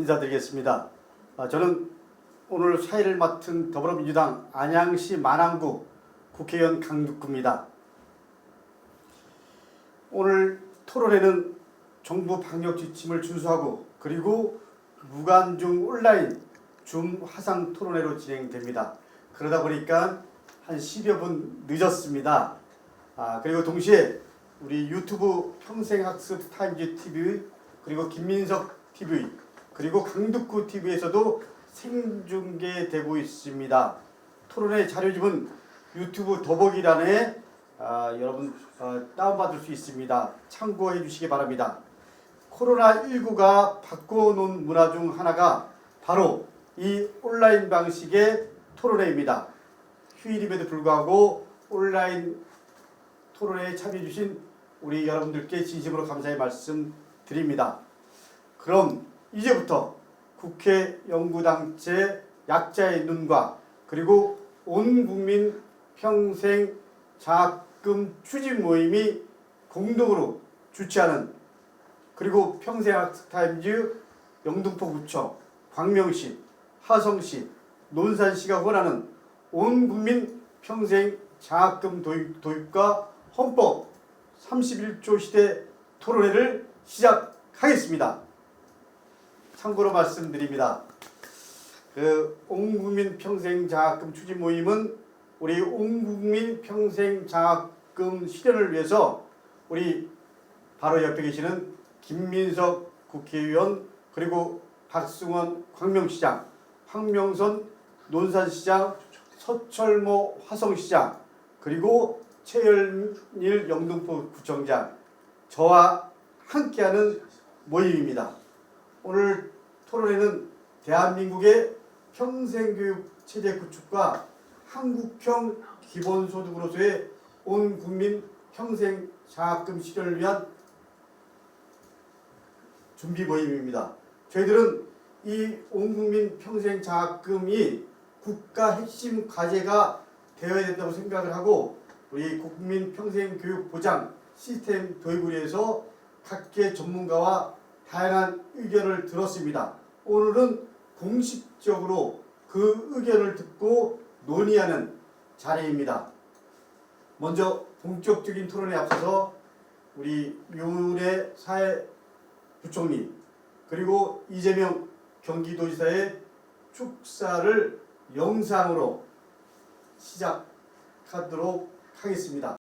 인사드리겠습니다. 저는 오늘 사회를 맡은 더불어민주당 안양시 만안구 국회의원 강덕구입니다. 오늘 토론회는 정부 방역 지침을 준수하고 그리고 무관중 온라인 줌 화상 토론회로 진행됩니다. 그러다 보니까 한 10여 분 늦었습니다. 그리고 동시에 우리 유튜브 평생학습 타임즈 TV 그리고 김민석 TV 그리고 강덕구 TV에서도 생중계되고 있습니다. 토론회 자료집은 유튜브 더보기란에 여러분 다운받을 수 있습니다. 참고해 주시기 바랍니다. 코로나19가 바꿔놓은 문화 중 하나가 바로 이 온라인 방식의 토론회입니다. 휴일임에도 불구하고 온라인 토론회에 참여해 주신 우리 여러분들께 진심으로 감사의 말씀 드립니다. 그럼 이제부터 국회 연구단체 약자의 눈과 그리고 온 국민 평생 장학금 추진 모임이 공동으로 주최하는 그리고 평생학습타임즈 영등포구청, 광명시, 화성시, 논산시가 원하는 온 국민 평생 장학금 도입과 헌법 31조 시대 토론회를 시작하겠습니다. 참고로 말씀드립니다. 온 국민 평생 장학금 추진 모임은 우리 온 국민 평생 장학금 실현을 위해서 우리 바로 옆에 계시는 김민석 국회의원 그리고 박승원 광명시장, 황명선 논산시장, 서철모 화성시장 그리고 최열일 영등포구청장 저와 함께하는 모임입니다. 오늘 토론회는 대한민국의 평생교육 체제 구축과 한국형 기본소득으로서의 온 국민 평생 장학금 실현을 위한 준비 모임입니다. 저희들은 이 온 국민 평생 장학금이 국가 핵심 과제가 되어야 된다고 생각을 하고 우리 국민 평생 교육 보장 시스템 도입을 위해서 각계 전문가와 다양한 의견을 들었습니다. 오늘은 공식적으로 그 의견을 듣고 논의하는 자리입니다. 먼저 본격적인 토론에 앞서서 우리 류은혜 사회부총리 그리고 이재명 경기도지사의 축사를 영상으로 시작하도록 하겠습니다.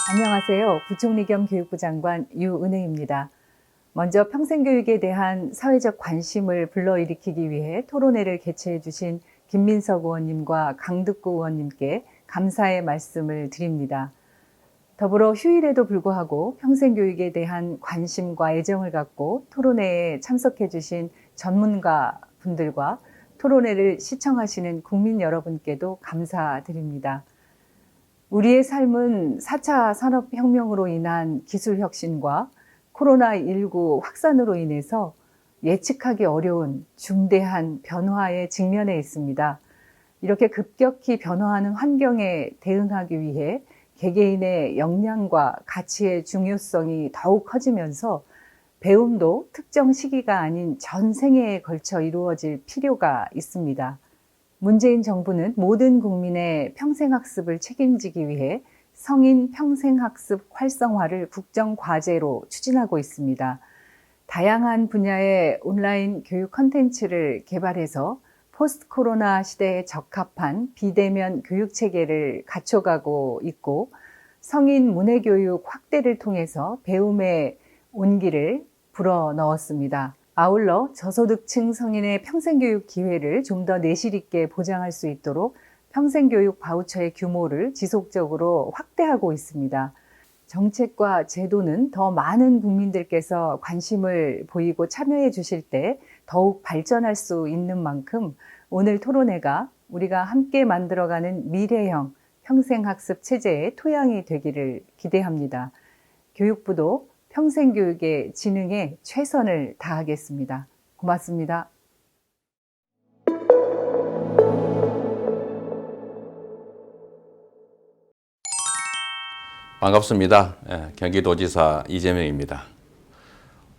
안녕하세요. 부총리 겸 교육부 장관 유은혜입니다. 먼저 평생교육에 대한 사회적 관심을 불러일으키기 위해 토론회를 개최해 주신 김민석 의원님과 강덕구 의원님께 감사의 말씀을 드립니다. 더불어 휴일에도 불구하고 평생교육에 대한 관심과 애정을 갖고 토론회에 참석해 주신 전문가 분들과 토론회를 시청하시는 국민 여러분께도 감사드립니다. 우리의 삶은 4차 산업혁명으로 인한 기술혁신과 코로나19 확산으로 인해서 예측하기 어려운 중대한 변화에 직면해 있습니다. 이렇게 급격히 변화하는 환경에 대응하기 위해 개개인의 역량과 가치의 중요성이 더욱 커지면서 배움도 특정 시기가 아닌 전 생애에 걸쳐 이루어질 필요가 있습니다. 문재인 정부는 모든 국민의 평생학습을 책임지기 위해 성인 평생학습 활성화를 국정과제로 추진하고 있습니다. 다양한 분야의 온라인 교육 콘텐츠를 개발해서 포스트 코로나 시대에 적합한 비대면 교육체계를 갖춰가고 있고 성인 문해교육 확대를 통해서 배움의 온기를 불어넣었습니다. 아울러 저소득층 성인의 평생교육 기회를 좀 더 내실 있게 보장할 수 있도록 평생교육 바우처의 규모를 지속적으로 확대하고 있습니다. 정책과 제도는 더 많은 국민들께서 관심을 보이고 참여해 주실 때 더욱 발전할 수 있는 만큼 오늘 토론회가 우리가 함께 만들어가는 미래형 평생학습 체제의 토양이 되기를 기대합니다. 교육부도 평생교육의 진흥에 최선을 다하겠습니다. 고맙습니다. 반갑습니다. 경기도지사 이재명입니다.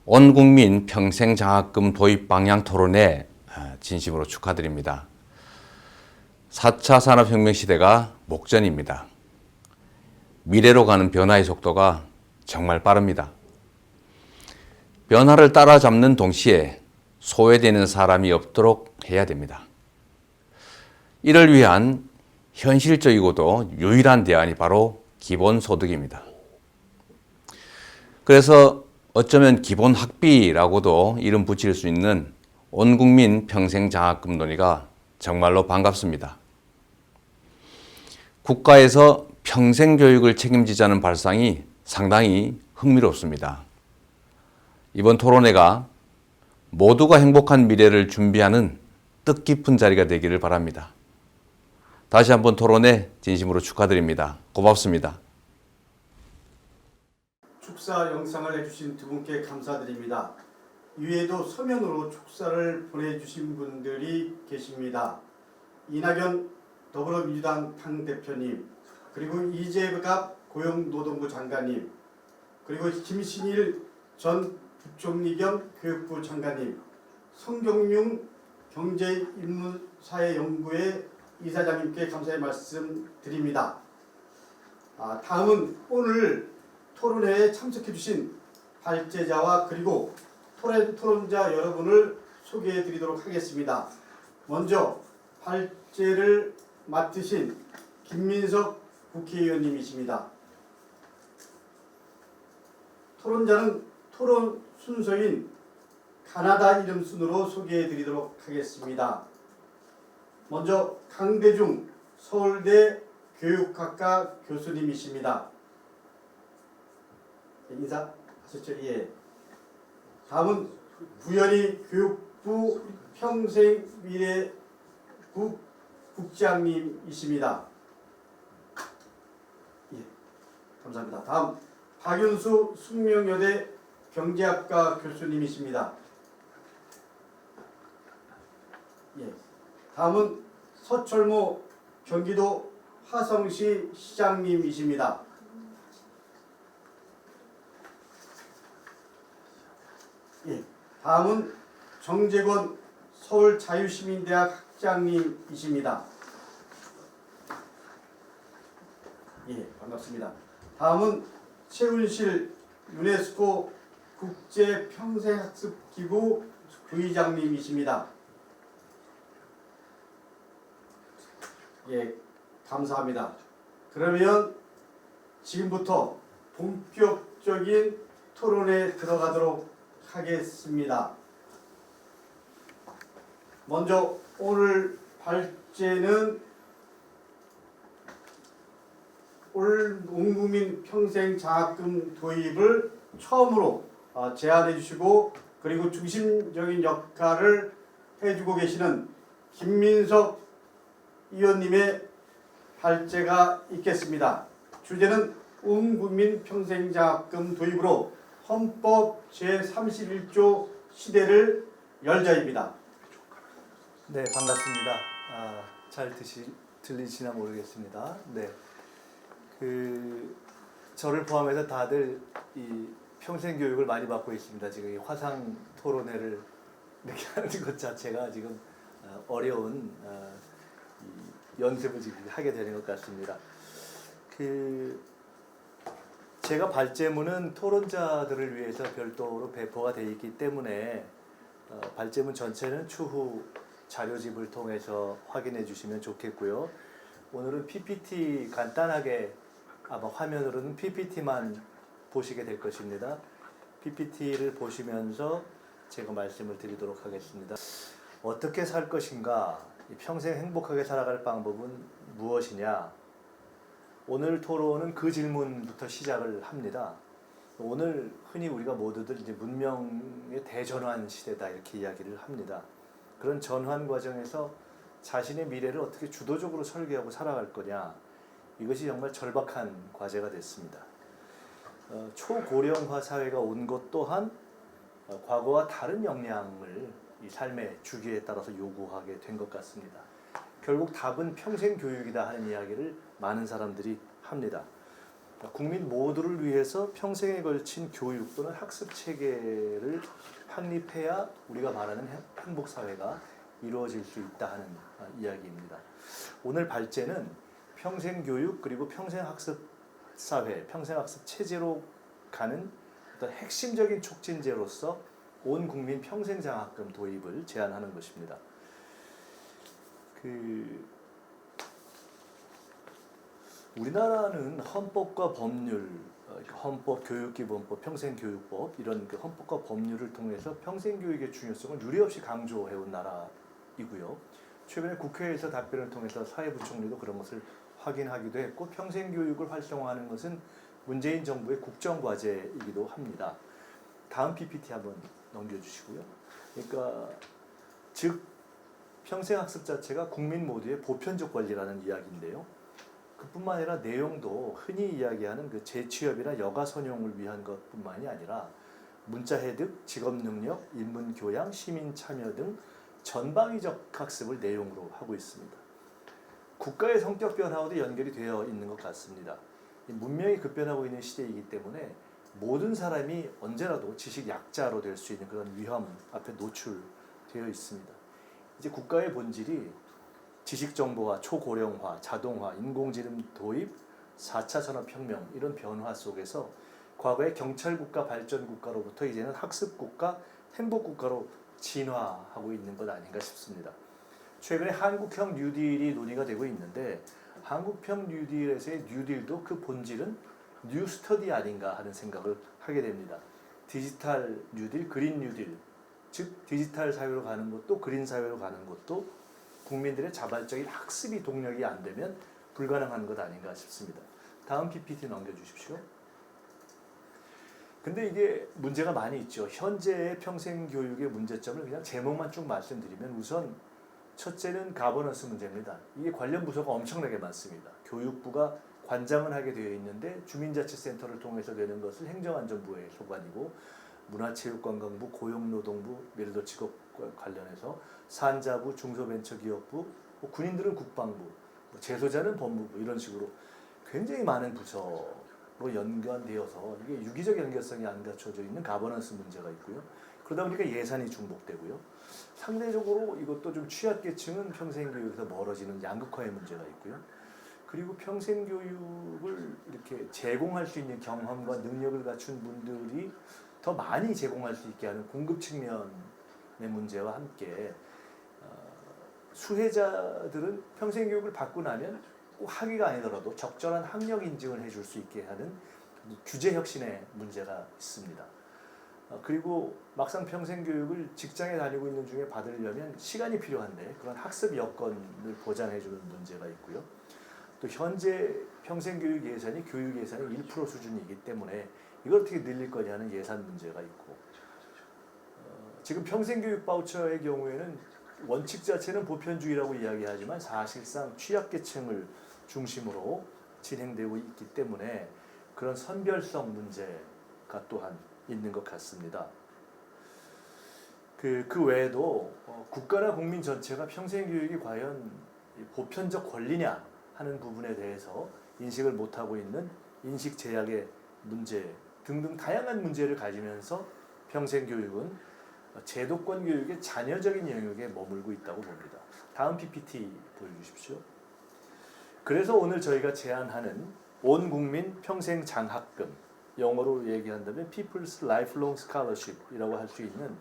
온 국민 평생 장학금 도입 방향 토론회 진심으로 축하드립니다. 4차 산업혁명 시대가 목전입니다. 미래로 가는 변화의 속도가 정말 빠릅니다. 변화를 따라잡는 동시에 소외되는 사람이 없도록 해야 됩니다. 이를 위한 현실적이고도 유일한 대안이 바로 기본소득입니다. 그래서 어쩌면 기본학비라고도 이름 붙일 수 있는 온국민 평생장학금 논의가 정말로 반갑습니다. 국가에서 평생교육을 책임지자는 발상이 상당히 흥미롭습니다. 이번 토론회가 모두가 행복한 미래를 준비하는 뜻깊은 자리가 되기를 바랍니다. 다시 한번 토론회 진심으로 축하드립니다. 고맙습니다. 축사 영상을 해주신 두 분께 감사드립니다. 이외에도 서면으로 축사를 보내주신 분들이 계십니다. 이낙연 더불어민주당 당대표님, 그리고 이재갑 고용노동부 장관님, 그리고 김신일 전 부총리 겸 교육부 장관님, 성경융 경제인문사회연구회 이사장님께 감사의 말씀 드립니다. 다음은 오늘 토론회에 참석해 주신 발제자와 그리고 토론자 여러분을 소개해 드리도록 하겠습니다. 먼저 발제를 맡으신 김민석 국회의원님이십니다. 토론자는 토론 순서인 가나다 이름 순으로 소개해 드리도록 하겠습니다. 먼저 강대중 서울대 교육학과 교수님이십니다. 인사하셨죠? 예. 다음은 구현희 교육부 평생미래국 국장님이십니다. 예, 감사합니다. 다음 박윤수 숙명여대 경제학과 교수님이십니다. 예. 다음은 서철모 경기도 화성시 시장님이십니다. 예. 다음은 정재권 서울자유시민대학 학장님이십니다. 예, 반갑습니다. 다음은 최운실 유네스코 국제평생학습기구 부의장님이십니다. 예, 감사합니다. 그러면 지금부터 본격적인 토론에 들어가도록 하겠습니다. 먼저 오늘 발제는 온국민 평생장학금 도입을 처음으로 제안해 주시고 그리고 중심적인 역할을 해주고 계시는 김민석 의원님의 발제가 있겠습니다. 주제는 온국민 평생장학금 도입으로 헌법 제31조 시대를 열자입니다. 네, 반갑습니다. 잘 들리시나 모르겠습니다. 네, 저를 포함해서 다들 이 평생 교육을 많이 받고 있습니다. 지금 이 화상 토론회를 이렇게 하는 것 자체가 지금 어려운 연습을 지금 하게 되는 것 같습니다. 제가 발제문은 토론자들을 위해서 별도로 배포가 되어 있기 때문에 발제문 전체는 추후 자료집을 통해서 확인해 주시면 좋겠고요. 오늘은 PPT 간단하게 아마 화면으로는 PPT만 보시게 될 것입니다. PPT를 보시면서 제가 말씀을 드리도록 하겠습니다. 어떻게 살 것인가? 평생 행복하게 살아갈 방법은 무엇이냐? 오늘 토론은 그 질문부터 시작을 합니다. 오늘 흔히 우리가 모두들 이제 문명의 대전환 시대다 이렇게 이야기를 합니다. 그런 전환 과정에서 자신의 미래를 어떻게 주도적으로 설계하고 살아갈 거냐, 이것이 정말 절박한 과제가 됐습니다. 초고령화 사회가 온 것 또한 과거와 다른 역량을 이 삶의 주기에 따라서 요구하게 된 것 같습니다. 결국 답은 평생 교육이다 하는 이야기를 많은 사람들이 합니다. 국민 모두를 위해서 평생에 걸친 교육 또는 학습 체계를 확립해야 우리가 말하는 행복 사회가 이루어질 수 있다 하는 이야기입니다. 오늘 발제는 평생 교육 그리고 평생 학습 사회, 평생 학습 체제로 가는 어떤 핵심적인 촉진제로서 온 국민 평생 장학금 도입을 제안하는 것입니다. 우리나라는 헌법과 법률, 헌법, 교육기본법, 평생교육법 이런 그 헌법과 법률을 통해서 평생교육의 중요성을 유례없이 강조해온 나라이고요. 최근에 국회에서 답변을 통해서 사회부총리도 그런 것을 확인하기도 했고 평생교육을 활성화하는 것은 문재인 정부의 국정과제이기도 합니다. 다음 PPT 한번 넘겨주시고요. 그러니까 즉 평생학습 자체가 국민 모두의 보편적 권리라는 이야기인데요. 그뿐만 아니라 내용도 흔히 이야기하는 그 재취업이나 여가 선용을 위한 것뿐만이 아니라 문자 획득, 직업 능력, 인문 교양, 시민 참여 등 전방위적 학습을 내용으로 하고 있습니다. 국가의 성격 변화와도 연결이 되어 있는 것 같습니다. 문명이 급변하고 있는 시대이기 때문에 모든 사람이 언제라도 지식 약자로 될 수 있는 그런 위험 앞에 노출되어 있습니다. 이제 국가의 본질이 지식 정보화, 초고령화, 자동화, 인공지능 도입, 4차 산업혁명 이런 변화 속에서 과거의 경찰국가, 발전국가로부터 이제는 학습국가, 행복국가로 진화하고 있는 것 아닌가 싶습니다. 최근에 한국형 뉴딜이 논의가 되고 있는데 한국형 뉴딜에서의 뉴딜도 그 본질은 뉴스터디 아닌가 하는 생각을 하게 됩니다. 디지털 뉴딜, 그린 뉴딜, 즉 디지털 사회로 가는 것도 그린 사회로 가는 것도 국민들의 자발적인 학습이 동력이 안 되면 불가능한 것 아닌가 싶습니다. 다음 PPT 넘겨주십시오. 근데 이게 문제가 많이 있죠. 현재의 평생교육의 문제점을 그냥 제목만 쭉 말씀드리면 우선 첫째는 가버넌스 문제입니다. 이게 관련 부서가 엄청나게 많습니다. 교육부가 관장을 하게 되어 있는데 주민자치센터를 통해서 되는 것을 행정안전부의 소관이고 문화체육관광부, 고용노동부, 예를 들어 직업 관련해서 산자부, 중소벤처기업부, 군인들은 국방부, 재소자는 법무부 이런 식으로 굉장히 많은 부서로 연관되어서 이게 유기적 연결성이 안 갖춰져 있는 가버넌스 문제가 있고요. 그러다 보니까 예산이 중복되고요. 상대적으로 이것도 좀 취약계층은 평생교육에서 멀어지는 양극화의 문제가 있고요. 그리고 평생교육을 이렇게 제공할 수 있는 경험과 능력을 갖춘 분들이 더 많이 제공할 수 있게 하는 공급 측면의 문제와 함께 수혜자들은 평생교육을 받고 나면 꼭 학위가 아니더라도 적절한 학력 인증을 해줄 수 있게 하는 규제 혁신의 문제가 있습니다. 그리고 막상 평생교육을 직장에 다니고 있는 중에 받으려면 시간이 필요한데 그런 학습 여건을 보장해주는 문제가 있고요. 또 현재 평생교육 예산이 교육 예산의 1% 수준이기 때문에 이걸 어떻게 늘릴 거냐는 예산 문제가 있고 지금 평생교육 바우처의 경우에는 원칙 자체는 보편주의라고 이야기하지만 사실상 취약계층을 중심으로 진행되고 있기 때문에 그런 선별성 문제가 또한 있는 것 같습니다. 그 외에도 국가나 국민 전체가 평생교육이 과연 보편적 권리냐 하는 부분에 대해서 인식을 못하고 있는 인식 제약의 문제 등등 다양한 문제를 가지면서 평생교육은 제도권 교육의 잔여적인 영역에 머물고 있다고 봅니다. 다음 PPT 보여주십시오. 그래서 오늘 저희가 제안하는 온 국민 평생 장학금, 영어로 얘기한다면 People's Lifelong Scholarship이라고 할 수 있는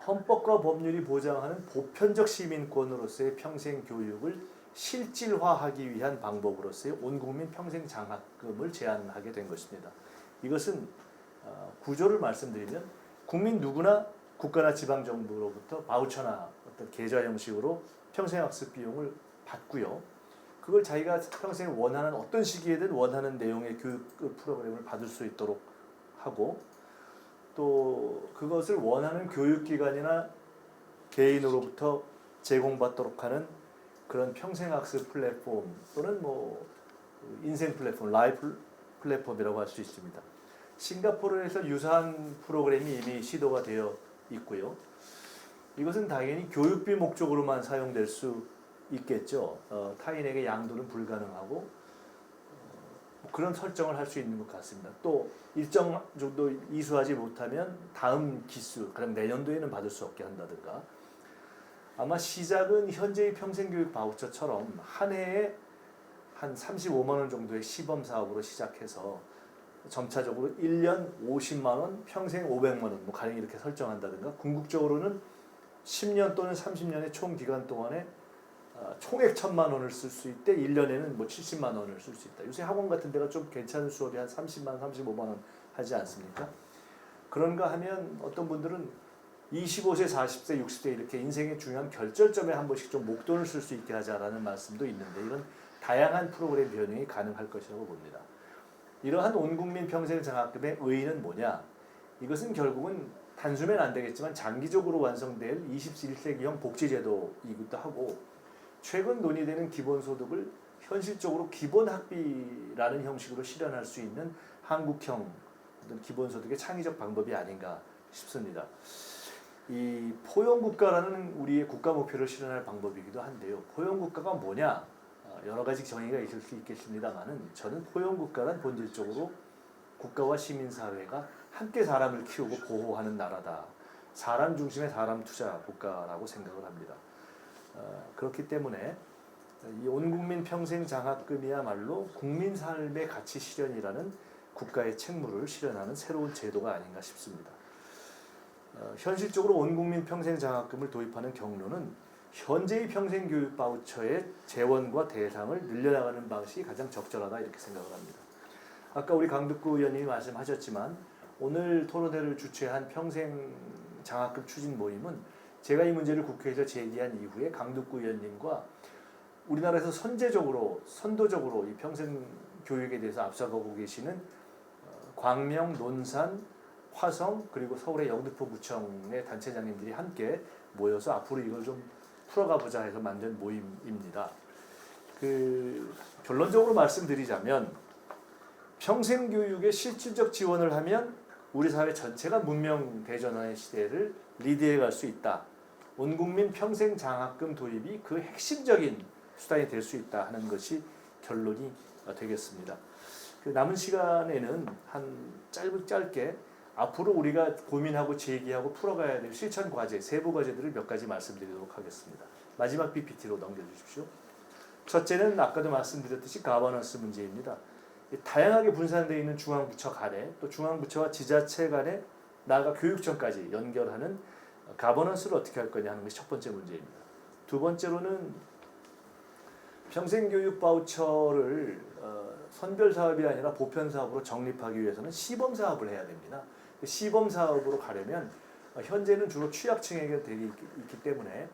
헌법과 법률이 보장하는 보편적 시민권으로서의 평생 교육을 실질화하기 위한 방법으로서의 온 국민 평생 장학금을 제안하게 된 것입니다. 이것은 구조를 말씀드리면 국민 누구나 국가나 지방정부로부터 바우처나 어떤 계좌 형식으로 평생학습 비용을 받고요. 그걸 자기가 평생 원하는 어떤 시기에든 원하는 내용의 교육 프로그램을 받을 수 있도록 하고 또 그것을 원하는 교육기관이나 개인으로부터 제공받도록 하는 그런 평생학습 플랫폼 또는 인생 플랫폼, 라이프 플랫폼이라고 할 수 있습니다. 싱가포르에서 유사한 프로그램이 이미 시도가 되어 있고요. 이것은 당연히 교육비 목적으로만 사용될 수 있겠죠. 타인에게 양도는 불가능하고 뭐 그런 설정을 할 수 있는 것 같습니다. 또 일정 정도 이수하지 못하면 다음 기수, 그럼 내년도에는 받을 수 없게 한다든가. 아마 시작은 현재의 평생교육 바우처처럼 한 해에 한 35만 원 정도의 시범 사업으로 시작해서 점차적으로 1년 50만 원, 평생 500만 원, 뭐 가령 이렇게 설정한다든가. 궁극적으로는 10년 또는 30년의 총 기간 동안에 총액 1,000만 원을 쓸 수 있대 1년에는 뭐 70만 원을 쓸 수 있다. 요새 학원 같은 데가 좀 괜찮은 수업이 한 30만, 35만 원 하지 않습니까? 그런가 하면 어떤 분들은 25세, 40세, 60세 이렇게 인생의 중요한 결절점에 한 번씩 좀 목돈을 쓸 수 있게 하자라는 말씀도 있는데 이런 다양한 프로그램 변형이 가능할 것이라고 봅니다. 이러한 온국민 평생장학금의 의의는 뭐냐? 이것은 결국은 단숨엔 안 되겠지만 장기적으로 완성될 21세기형 복지제도이기도 하고 최근 논의되는 기본소득을 현실적으로 기본학비라는 형식으로 실현할 수 있는 한국형 기본소득의 창의적 방법이 아닌가 싶습니다. 이 포용국가라는 우리의 국가 목표를 실현할 방법이기도 한데요. 포용국가가 뭐냐? 여러 가지 정의가 있을 수 있겠습니다만은 저는 포용국가란 본질적으로 국가와 시민사회가 함께 사람을 키우고 보호하는 나라다. 사람 중심의 사람 투자 국가라고 생각을 합니다. 그렇기 때문에 이 온국민 평생장학금이야말로 국민 삶의 가치 실현이라는 국가의 책무를 실현하는 새로운 제도가 아닌가 싶습니다. 현실적으로 온국민 평생장학금을 도입하는 경로는 현재의 평생교육 바우처의 재원과 대상을 늘려나가는 방식이 가장 적절하다 이렇게 생각을 합니다. 아까 우리 강덕구 의원님이 말씀하셨지만 오늘 토론회를 주최한 평생장학금 추진 모임은 제가 이 문제를 국회에서 제기한 이후에 강덕구 의원님과 우리나라에서 선도적으로 이 평생교육에 대해서 앞서가고 계시는 광명, 논산, 화성 그리고 서울의 영등포 구청의 단체장님들이 함께 모여서 앞으로 이걸 좀 풀어가보자 해서 만든 모임입니다. 결론적으로 말씀드리자면 평생교육에 실질적 지원을 하면 우리 사회 전체가 문명 대전환의 시대를 리드해 갈 수 있다. 온국민 평생장학금 도입이 그 핵심적인 수단이 될 수 있다 하는 것이 결론이 되겠습니다. 남은 시간에는 한 짧게 앞으로 우리가 고민하고 제기하고 풀어가야 될 실천 과제, 세부 과제들을 몇 가지 말씀드리도록 하겠습니다. 마지막 PPT로 넘겨주십시오. 첫째는 아까도 말씀드렸듯이 가버넌스 문제입니다. 다양하게 분산되어 있는 중앙부처 간에 또 중앙부처와 지자체 간에 나아가 교육청까지 연결하는 가버넌스를 어떻게 할 거냐 하는 것이 첫 번째 문제입니다. 두 번째로는 평생교육 바우처를 선별 사업이 아니라 보편 사업으로 정립하기 위해서는 시범 사업을 해야 됩니다. 시범 사업으로 가려면 현재는 주로 취약층에게 되어 있기 때문에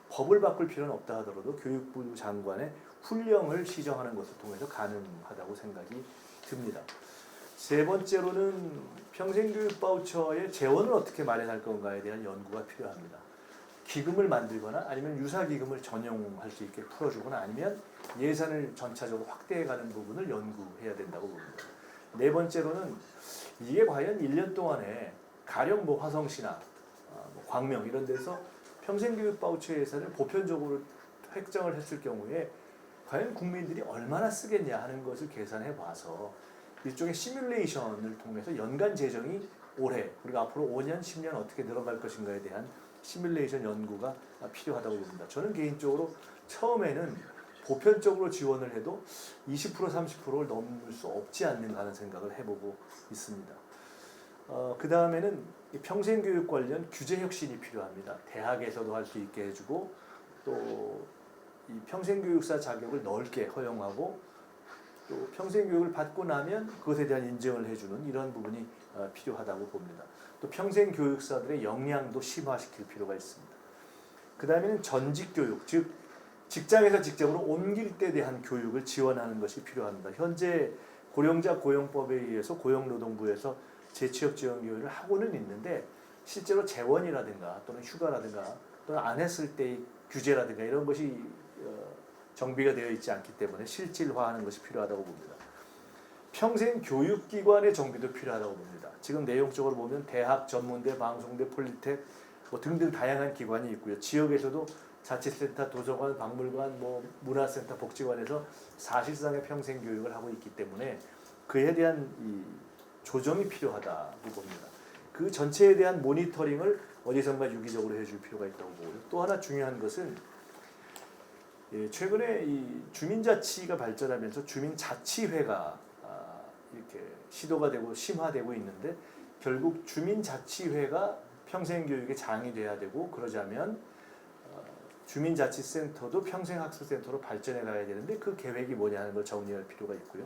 법을 바꿀 필요는 없다 하더라도 교육부 장관의 훈령을 시정하는 것을 통해서 가능하다고 생각이 듭니다. 세 번째로는 평생교육 바우처의 재원을 어떻게 마련할 건가에 대한 연구가 필요합니다. 기금을 만들거나 아니면 유사기금을 전용할 수 있게 풀어주거나 아니면 예산을 전차적으로 확대해가는 부분을 연구해야 된다고 봅니다. 네 번째로는 이게 과연 1년 동안에 가령 뭐 화성시나 광명 이런 데서 평생교육 바우처 예산을 보편적으로 획정을 했을 경우에 과연 국민들이 얼마나 쓰겠냐 하는 것을 계산해 봐서 일종의 시뮬레이션을 통해서 연간 재정이 올해 그리고 앞으로 5년, 10년 어떻게 늘어갈 것인가에 대한 시뮬레이션 연구가 필요하다고 봅니다. 저는 개인적으로 처음에는 보편적으로 지원을 해도 20% 30%를 넘을 수 없지 않는가 하는 생각을 해보고 있습니다. 그 다음에는 평생교육 관련 규제 혁신이 필요합니다. 대학에서도 할 수 있게 해주고 또 이 평생교육사 자격을 넓게 허용하고 또 평생교육을 받고 나면 그것에 대한 인증을 해주는 이런 부분이 필요하다고 봅니다. 또 평생교육사들의 역량도 심화시킬 필요가 있습니다. 그 다음에는 전직교육, 즉 직장에서 직장으로 옮길 때 대한 교육을 지원하는 것이 필요합니다. 현재 고령자 고용법에 의해서 고용노동부에서 재취업 지원 교육을 하고는 있는데 실제로 재원이라든가 또는 휴가라든가 또는 안 했을 때의 규제라든가 이런 것이 정비가 되어 있지 않기 때문에 실질화하는 것이 필요하다고 봅니다. 평생교육기관의 정비도 필요하다고 봅니다. 지금 내용적으로 보면 대학, 전문대, 방송대, 폴리텍 등등 다양한 기관이 있고요. 지역에서도 자치센터, 도서관, 박물관, 뭐 문화센터, 복지관에서 사실상의 평생 교육을 하고 있기 때문에 그에 대한 이 조정이 필요하다고 봅니다. 그 전체에 대한 모니터링을 어디선가 유기적으로 해줄 필요가 있다고 보고요. 또 하나 중요한 것은 최근에 이 주민자치가 발전하면서 주민자치회가 이렇게 시도가 되고 심화되고 있는데 결국 주민자치회가 평생교육의 장이 돼야 되고 그러자면 주민자치센터도 평생학습센터로 발전해 가야 되는데 그 계획이 뭐냐는 걸 정리할 필요가 있고요.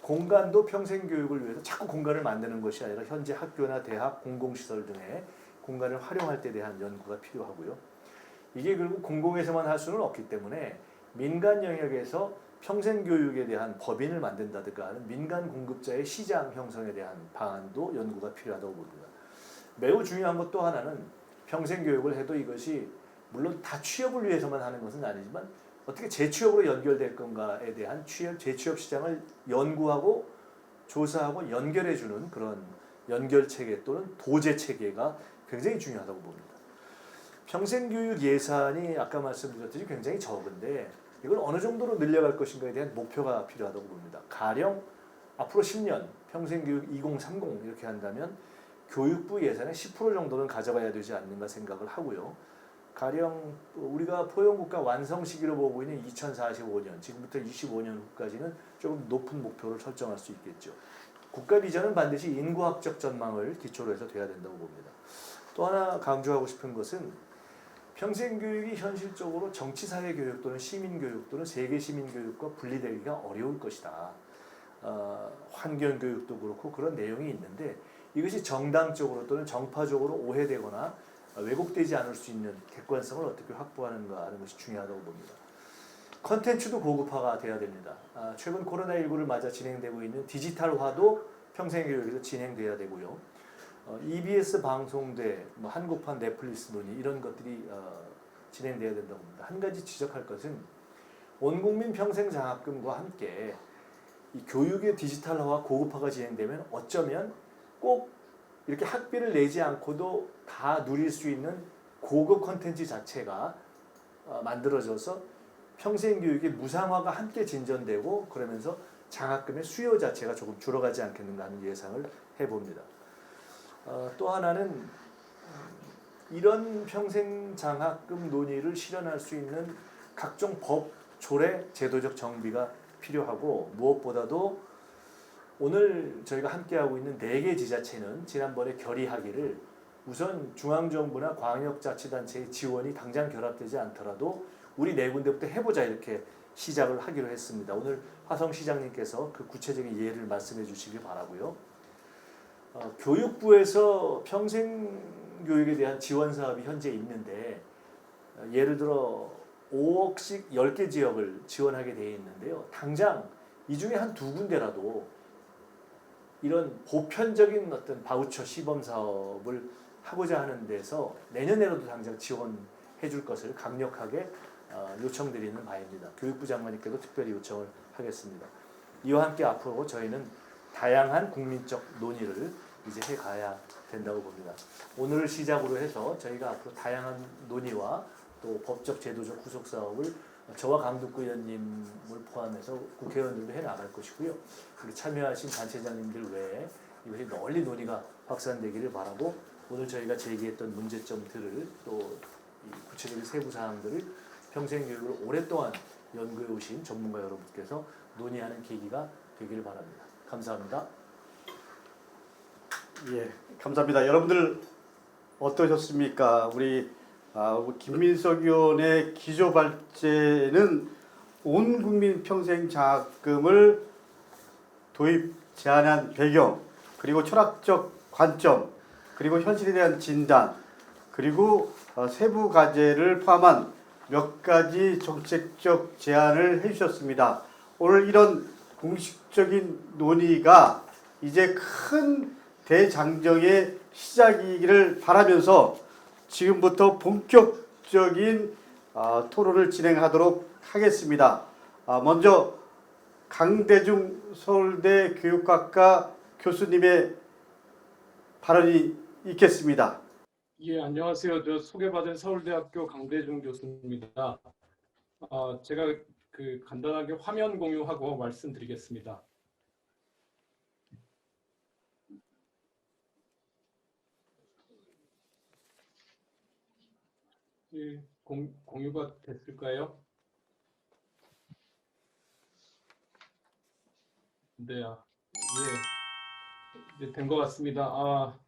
공간도 평생교육을 위해서 자꾸 공간을 만드는 것이 아니라 현재 학교나 대학, 공공시설 등의 공간을 활용할 때 대한 연구가 필요하고요. 이게 결국 공공에서만 할 수는 없기 때문에 민간 영역에서 평생교육에 대한 법인을 만든다든가 하는 민간 공급자의 시장 형성에 대한 방안도 연구가 필요하다고 봅니다. 매우 중요한 것 또 하나는 평생교육을 해도 이것이 물론 다 취업을 위해서만 하는 것은 아니지만 어떻게 재취업으로 연결될 건가에 대한 재취업 시장을 연구하고 조사하고 연결해주는 그런 연결체계 또는 도제체계가 굉장히 중요하다고 봅니다. 평생교육 예산이 아까 말씀드렸듯이 굉장히 적은데 이걸 어느 정도로 늘려갈 것인가에 대한 목표가 필요하다고 봅니다. 가령 앞으로 10년 평생교육 2030 이렇게 한다면 교육부 예산의 10% 정도는 가져가야 되지 않는가 생각을 하고요. 가령 우리가 포용국가 완성 시기로 보고 있는 2045년, 지금부터 25년 후까지는 조금 높은 목표를 설정할 수 있겠죠. 국가 비전은 반드시 인구학적 전망을 기초로 해서 돼야 된다고 봅니다. 또 하나 강조하고 싶은 것은 평생교육이 현실적으로 정치사회교육 또는 시민교육 또는 세계시민교육과 분리되기가 어려울 것이다. 환경교육도 그렇고 그런 내용이 있는데 이것이 정당적으로 또는 정파적으로 오해되거나 왜곡되지 않을 수 있는 객관성을 어떻게 확보하는가 하는 것이 중요하다고 봅니다. 컨텐츠도 고급화가 돼야 됩니다. 최근 코로나19를 맞아 진행되고 있는 디지털화도 평생교육에서 진행돼야 되고요. EBS 방송대, 한국판 넷플릭스 논의 이런 것들이 진행돼야 된다고 봅니다. 한 가지 지적할 것은 온국민 평생장학금과 함께 이 교육의 디지털화와 고급화가 진행되면 어쩌면 꼭 이렇게 학비를 내지 않고도 다 누릴 수 있는 고급 콘텐츠 자체가 만들어져서 평생교육의 무상화가 함께 진전되고 그러면서 장학금의 수요 자체가 조금 줄어가지 않겠는가 하는 예상을 해봅니다. 또 하나는 이런 평생장학금 논의를 실현할 수 있는 각종 법, 조례, 제도적 정비가 필요하고 무엇보다도 오늘 저희가 함께하고 있는 4개 지자체는 지난번에 결의하기를 우선 중앙정부나 광역자치단체의 지원이 당장 결합되지 않더라도 우리 4군데부터 해보자 이렇게 시작을 하기로 했습니다. 오늘 화성시장님께서 그 구체적인 예를 말씀해 주시길 바라고요. 교육부에서 평생교육에 대한 지원 사업이 현재 있는데 예를 들어 5억씩 10개 지역을 지원하게 되어 있는데요. 당장 이 중에 한 2군데라도 이런 보편적인 어떤 바우처 시범 사업을 하고자 하는 데서 내년에라도 당장 지원해 줄 것을 강력하게 요청드리는 바입니다. 교육부 장관님께도 특별히 요청을 하겠습니다. 이와 함께 앞으로 저희는 다양한 국민적 논의를 이제 해가야 된다고 봅니다. 오늘을 시작으로 해서 저희가 앞으로 다양한 논의와 또 법적 제도적 후속 사업을 저와 강덕구 의원님을 포함해서 국회의원들도 해나갈 것이고요. 우리 참여하신 단체장님들 외에 이것이 널리 논의가 확산되기를 바라고 오늘 저희가 제기했던 문제점들을 또 구체적인 세부 사항들을 평생교육을 오랫동안 연구해 오신 전문가 여러분께서 논의하는 계기가 되기를 바랍니다. 감사합니다. 예, 감사합니다. 여러분들 어떠셨습니까? 우리 김민석 의원의 기조 발제는 온 국민 평생 장학금을 도입 제안한 배경, 그리고 철학적 관점, 그리고 현실에 대한 진단, 그리고 세부 과제를 포함한 몇 가지 정책적 제안을 해주셨습니다. 오늘 이런 공식적인 논의가 이제 큰 대장정의 시작이기를 바라면서 지금부터 본격적인 토론을 진행하도록 하겠습니다. 먼저 강대중 서울대 교육학과 교수님의 발언이 있겠습니다. 예, 안녕하세요. 저 소개받은 서울대학교 강대중 교수입니다. 제가 간단하게 화면 공유하고 말씀드리겠습니다. 예, 공유가 됐을까요? 네, 예, 된 것 같습니다.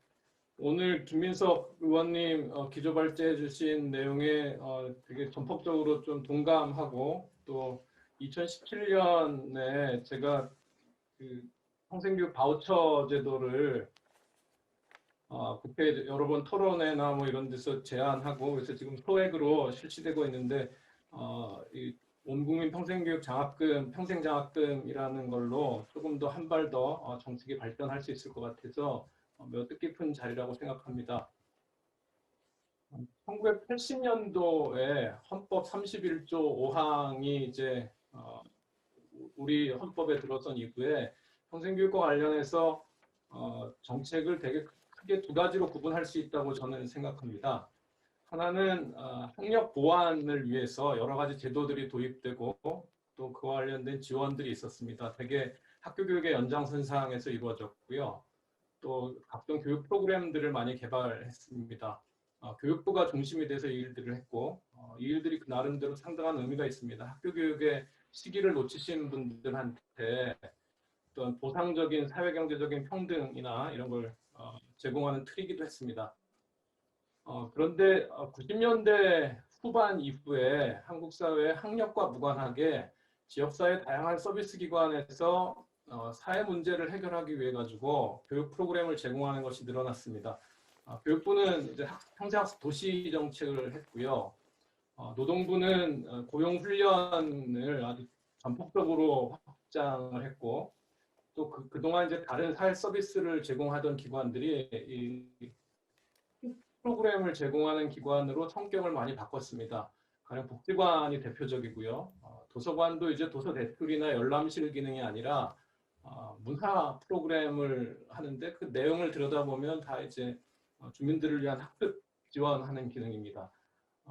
오늘 김민석 의원님 기조 발제해 주신 내용에 되게 전폭적으로 좀 동감하고 또 2017년에 제가 평생교육 바우처 제도를 국회 여러 번 토론회나 뭐 이런 데서 제안하고 그래서 지금 소액으로 실시되고 있는데 이 온국민 평생교육 장학금, 평생장학금이라는 걸로 조금 더 한 발 더 정책이 발전할 수 있을 것 같아서 매우 뜻깊은 자리라고 생각합니다. 1980년도에 헌법 31조 5항이 이제 우리 헌법에 들어선 이후에 평생교육과 관련해서 정책을 되게 크게 두 가지로 구분할 수 있다고 저는 생각합니다. 하나는 학력 보완을 위해서 여러 가지 제도들이 도입되고 또 그와 관련된 지원들이 있었습니다. 대개 학교 교육의 연장선상에서 이루어졌고요. 또 각종 교육 프로그램들을 많이 개발했습니다. 교육부가 중심이 돼서 이 일들을 했고 이 일들이 그 나름대로 상당한 의미가 있습니다. 학교 교육의 시기를 놓치신 분들한테 어떤 보상적인 사회경제적인 평등이나 이런 걸 제공하는 틀이기도 했습니다. 그런데 90년대 후반 이후에 한국 사회의 학력과 무관하게 지역사회 다양한 서비스 기관에서 사회 문제를 해결하기 위해 가지고 교육 프로그램을 제공하는 것이 늘어났습니다. 교육부는 이제 평생학습 도시 정책을 했고요. 노동부는 고용 훈련을 아주 전폭적으로 확장을 했고 또 그동안 이제 다른 사회 서비스를 제공하던 기관들이 이 프로그램을 제공하는 기관으로 성격을 많이 바꿨습니다. 가령 복지관이 대표적이고요. 도서관도 이제 도서 대출이나 열람실 기능이 아니라 문화 프로그램을 하는데 그 내용을 들여다보면 다 이제 주민들을 위한 학습 지원하는 기능입니다.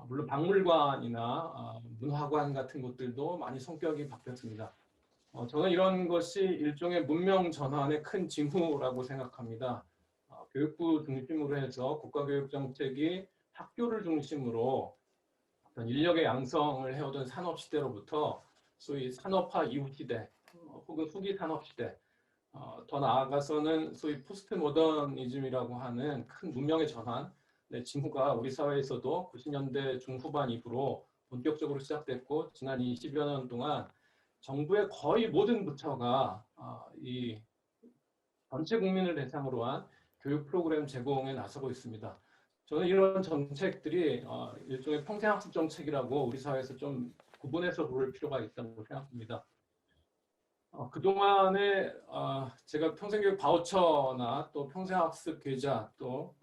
물론 박물관이나 문화관 같은 곳들도 많이 성격이 바뀌었습니다. 저는 이런 것이 일종의 문명 전환의 큰 징후라고 생각합니다. 교육부 중심으로 해서 국가교육정책이 학교를 중심으로 어떤 인력의 양성을 해오던 산업시대로부터 소위 산업화 이후 시대 혹은 후기 산업시대 더 나아가서는 소위 포스트 모더니즘이라고 하는 큰 문명의 전환 징후가 우리 사회에서도 90년대 중후반 이후로 본격적으로 시작됐고 지난 20여 년 동안 정부의 거의 모든 부처가 이 전체 국민을 대상으로 한 교육 프로그램 제공에 나서고 있습니다. 저는 이런 정책들이 일종의 평생학습 정책이라고 우리 사회에서 좀 구분해서 부를 필요가 있다고 생각합니다. 그동안에 제가 평생교육 바우처나 또 평생학습 계좌 또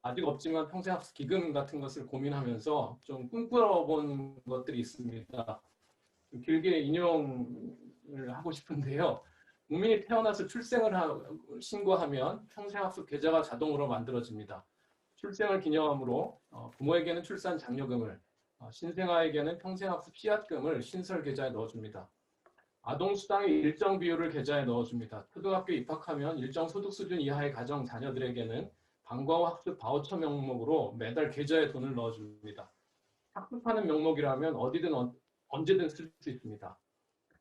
아직 없지만 평생학습 기금 같은 것을 고민하면서 좀 꿈꿔본 것들이 있습니다. 좀 길게 인용을 하고 싶은데요. 국민이 태어나서 출생을 신고하면 평생학습 계좌가 자동으로 만들어집니다. 출생을 기념함으로 부모에게는 출산 장려금을, 신생아에게는 평생학습 씨앗금을 신설 계좌에 넣어줍니다. 아동수당의 일정 비율을 계좌에 넣어줍니다. 초등학교 입학하면 일정 소득 수준 이하의 가정 자녀들에게는 방과 후 학습 바우처 명목으로 매달 계좌에 돈을 넣어줍니다. 학습하는 명목이라면 어디든 언제든 쓸 수 있습니다.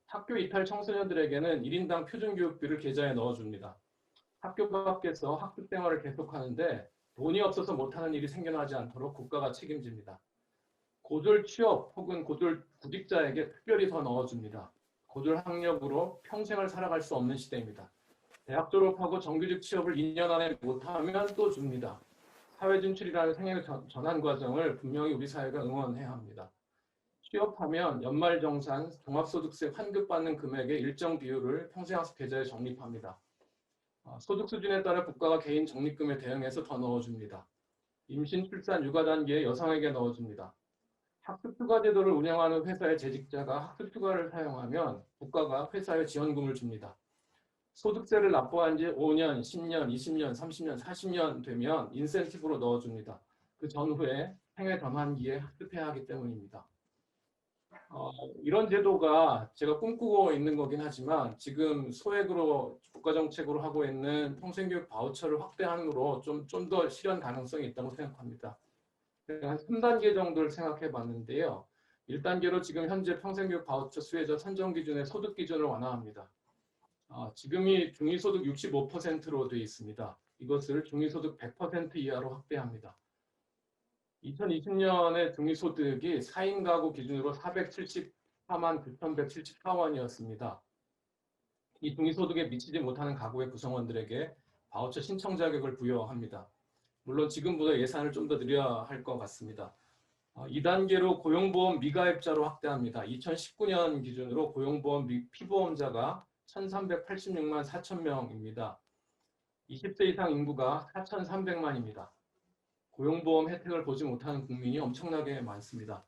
학교 이탈 청소년들에게는 1인당 표준교육비를 계좌에 넣어줍니다. 학교 밖에서 학습 생활을 계속하는데 돈이 없어서 못하는 일이 생겨나지 않도록 국가가 책임집니다. 고졸 취업 혹은 고졸 구직자에게 특별히 더 넣어줍니다. 고졸 학력으로 평생을 살아갈 수 없는 시대입니다. 대학 졸업하고 정규직 취업을 2년 안에 못하면 또 줍니다. 사회 진출이라는 생애 전환 과정을 분명히 우리 사회가 응원해야 합니다. 취업하면 연말정산, 종합소득세 환급받는 금액의 일정 비율을 평생학습 계좌에 적립합니다. 소득 수준에 따라 국가가 개인 적립금에 대응해서 더 넣어줍니다. 임신, 출산, 육아 단계에 여성에게 넣어줍니다. 학습휴가 제도를 운영하는 회사의 재직자가 학습휴가를 사용하면 국가가 회사에 지원금을 줍니다. 소득세를 납부한 지 5년, 10년, 20년, 30년, 40년 되면 인센티브로 넣어줍니다. 그 전후에 생애 전환기에 학습해야 하기 때문입니다. 이런 제도가 제가 꿈꾸고 있는 거긴 하지만 지금 소액으로 국가정책으로 하고 있는 평생교육 바우처를 확대함으로 좀 더 실현 가능성이 있다고 생각합니다. 한 3단계 정도를 생각해 봤는데요. 1단계로 지금 현재 평생교육 바우처 수혜자 선정 기준의 소득 기준을 완화합니다. 지금이 중위소득 65%로 되어 있습니다. 이것을 중위소득 100% 이하로 확대합니다. 2020년에 중위소득이 4인 가구 기준으로 474만 9,174원이었습니다. 이 중위소득에 미치지 못하는 가구의 구성원들에게 바우처 신청 자격을 부여합니다. 물론 지금보다 예산을 좀 더 늘려야 할 것 같습니다. 2단계로 고용보험 미가입자로 확대합니다. 2019년 기준으로 고용보험 피보험자가 1,386만 4천 명입니다. 20세 이상 인구가 4,300만입니다. 고용보험 혜택을 보지 못하는 국민이 엄청나게 많습니다.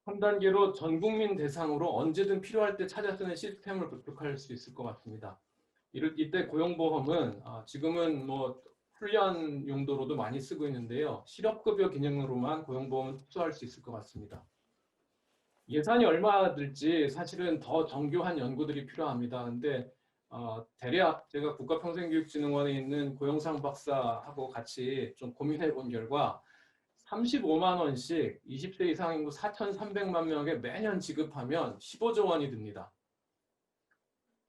3단계로 전 국민 대상으로 언제든 필요할 때 찾아 쓰는 시스템을 구축할 수 있을 것 같습니다. 이때 고용보험은 지금은 훈련 용도로도 많이 쓰고 있는데요. 실업급여 기능으로만 고용보험을 흡수할 수 있을 것 같습니다. 예산이 얼마 들지 사실은 더 정교한 연구들이 필요합니다. 근데 대략 제가 국가평생교육진흥원에 있는 고영상 박사하고 같이 좀 고민해 본 결과 35만 원씩 20세 이상 인구 4,300만 명에게 매년 지급하면 15조 원이 듭니다.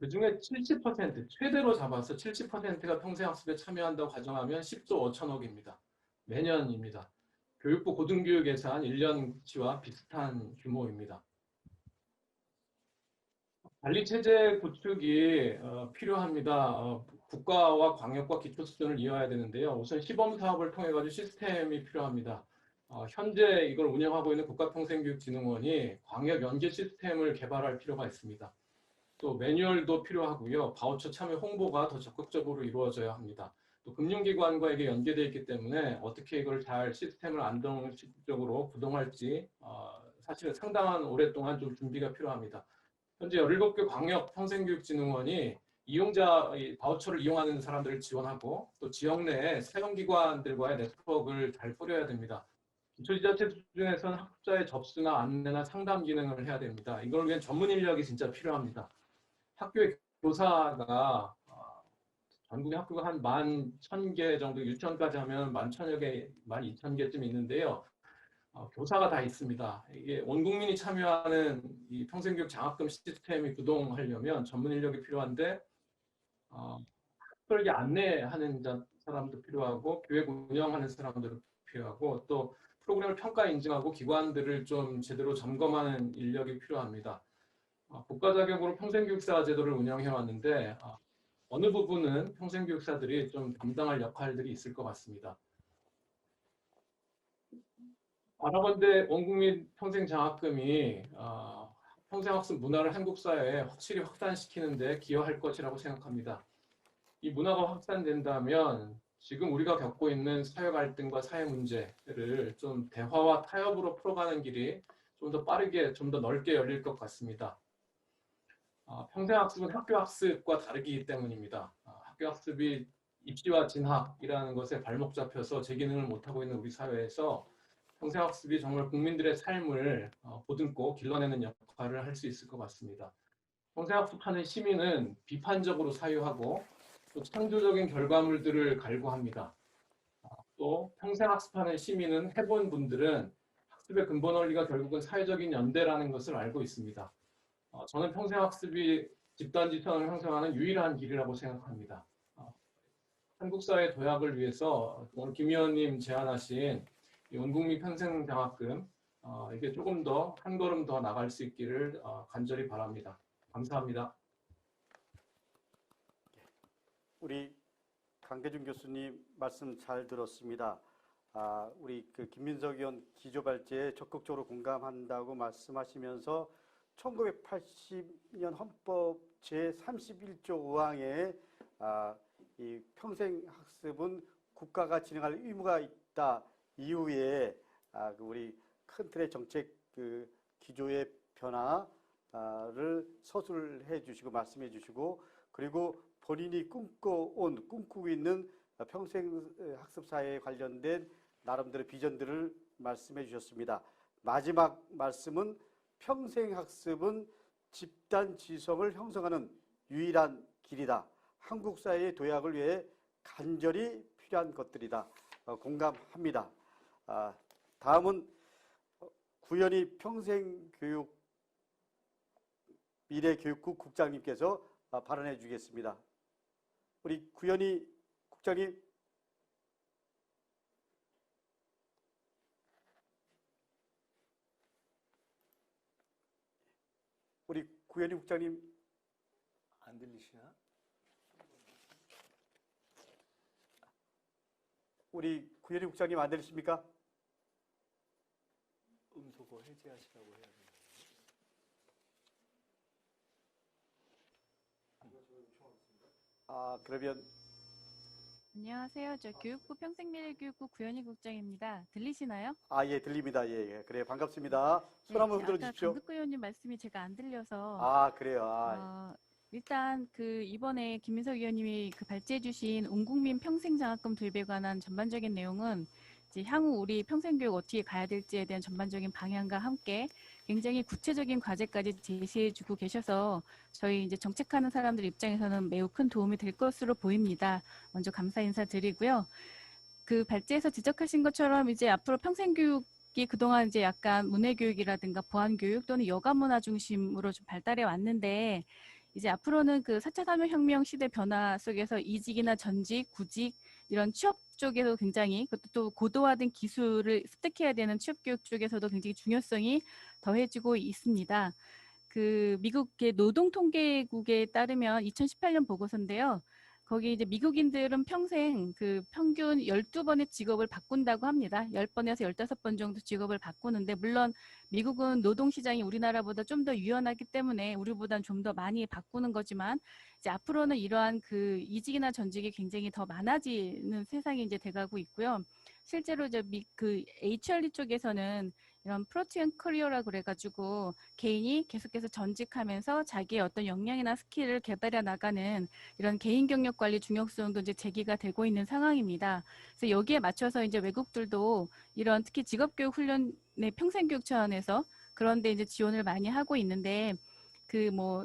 그중에 70%, 최대로 잡아서 70%가 평생학습에 참여한다고 가정하면 10조 5천억입니다. 매년입니다. 교육부 고등교육 예산 1년치와 비슷한 규모입니다. 관리체제 구축이 필요합니다. 국가와 광역과 기초 수준을 이어야 되는데요. 우선 시범 사업을 통해 가지고 시스템이 필요합니다. 현재 이걸 운영하고 있는 국가평생교육진흥원이 광역 연계 시스템을 개발할 필요가 있습니다. 또 매뉴얼도 필요하고요. 바우처 참여 홍보가 더 적극적으로 이루어져야 합니다. 또 금융기관과 이게 연계되어 있기 때문에 어떻게 이걸 잘 시스템을 안정적으로 구동할지 사실은 상당한 오랫동안 좀 준비가 필요합니다. 현재 17개 광역 평생교육진흥원이 이용자 바우처를 이용하는 사람들을 지원하고 또 지역 내에 사용기관들과의 네트워크를 잘 꾸려야 됩니다. 기초지자체 수준에서는 학습자의 접수나 안내나 상담 기능을 해야 됩니다. 이걸 위한 전문 인력이 진짜 필요합니다. 학교의 교사가 전국에 학교가 한 11,000개 정도, 유치원까지 하면 11,000여 개, 12,000개쯤 있는데요. 교사가 다 있습니다. 이게 온 국민이 참여하는 이 평생교육 장학금 시스템이 구동하려면 전문 인력이 필요한데 학교를 안내하는 사람도 필요하고 교육 운영하는 사람들도 필요하고 또 프로그램을 평가 인증하고 기관들을 좀 제대로 점검하는 인력이 필요합니다. 국가 자격으로 평생교육사 제도를 운영해 왔는데 어느 부분은 평생교육사들이 좀 담당할 역할들이 있을 것 같습니다. 바라건대 원국민 평생장학금이 평생학습 문화를 한국 사회에 확실히 확산시키는 데 기여할 것이라고 생각합니다. 이 문화가 확산된다면 지금 우리가 겪고 있는 사회 갈등과 사회 문제를 좀 대화와 타협으로 풀어가는 길이 좀 더 빠르게, 좀 더 넓게 열릴 것 같습니다. 평생학습은 학교학습과 다르기 때문입니다. 학교학습이 입시와 진학이라는 것에 발목 잡혀서 제 기능을 못하고 있는 우리 사회에서 평생학습이 정말 국민들의 삶을 보듬고 길러내는 역할을 할 수 있을 것 같습니다. 평생학습하는 시민은 비판적으로 사유하고 또 창조적인 결과물들을 갈구합니다. 또 평생학습하는 시민은 해본 분들은 학습의 근본 원리가 결국은 사회적인 연대라는 것을 알고 있습니다. 저는 평생학습이 집단지성을 형성하는 유일한 길이라고 생각합니다. 한국 사회 도약을 위해서 오늘 김 의원님 제안하신 온국민 평생장학금 이게 조금 더 한 걸음 더 나갈 수 있기를 간절히 바랍니다. 감사합니다. 우리 강대중 교수님 말씀 잘 들었습니다. 우리 김민석 의원 기조발제에 적극적으로 공감한다고 말씀하시면서 1980년 헌법 제31조 5항에 이 평생학습은 국가가 진행할 의무가 있다 이후에 우리 큰 틀의 정책 기조의 변화를 서술해 주시고 말씀해 주시고 그리고 본인이 꿈꾸고 있는 평생학습 사회에 관련된 나름대로 비전들을 말씀해 주셨습니다. 마지막 말씀은 평생학습은 집단 지성을 형성하는 유일한 길이다. 한국 사회의 도약을 위해 간절히 필요한 것들이다. 공감합니다. 다음은 구현희 평생교육 미래교육국 국장님께서 발언해 주겠습니다. 우리 구현희 국장님. 우리 구현희 국장님 안 들리시나? 우리 구현희 국장님 안 들리십니까? 음소거 해제하시라고 해야 돼요. 그러면 안녕하세요. 저 교육부 평생미래교육국 구현희 국장입니다. 들리시나요? 예, 들립니다. 예, 예. 그래, 반갑습니다. 손 한번 흔들어 주십시오. 아까 강극구 의원님 말씀이 제가 안 들려서 그래요. 일단 그 이번에 김민석 의원님이 그 발제해주신 온 국민 평생장학금 도입에 관한 전반적인 내용은 이제 향후 우리 평생교육 어떻게 가야 될지에 대한 전반적인 방향과 함께 굉장히 구체적인 과제까지 제시해주고 계셔서 저희 이제 정책하는 사람들 입장에서는 매우 큰 도움이 될 것으로 보입니다. 먼저 감사 인사드리고요. 그 발제에서 지적하신 것처럼 이제 앞으로 평생교육이 그동안 이제 약간 문해교육이라든가 보안교육 또는 여가문화 중심으로 좀 발달해 왔는데 이제 앞으로는 그 4차 산업혁명 시대 변화 속에서 이직이나 전직, 구직 이런 취업 쪽에도 굉장히 그것도 또 고도화된 기술을 습득해야 되는 취업교육 쪽에서도 굉장히 중요성이 더해지고 있습니다. 그 미국의 노동통계국에 따르면 2018년 보고서인데요. 거기 이제 미국인들은 평생 그 평균 12번의 직업을 바꾼다고 합니다. 10번에서 15번 정도 직업을 바꾸는데 물론 미국은 노동시장이 우리나라보다 좀 더 유연하기 때문에 우리보다는 좀 더 많이 바꾸는 거지만 이제 앞으로는 이러한 그 이직이나 전직이 굉장히 더 많아지는 세상이 이제 돼가고 있고요. 실제로 이제 그 HRD 쪽에서는 이런 프로티언 커리어라고 그래가지고 개인이 계속해서 전직하면서 자기의 어떤 역량이나 스킬을 개발해 나가는 이런 개인 경력 관리 중요성도 이제 제기가 되고 있는 상황입니다. 그래서 여기에 맞춰서 이제 외국들도 이런 특히 직업교육 훈련의 평생교육 차원에서 그런데 이제 지원을 많이 하고 있는데 그 뭐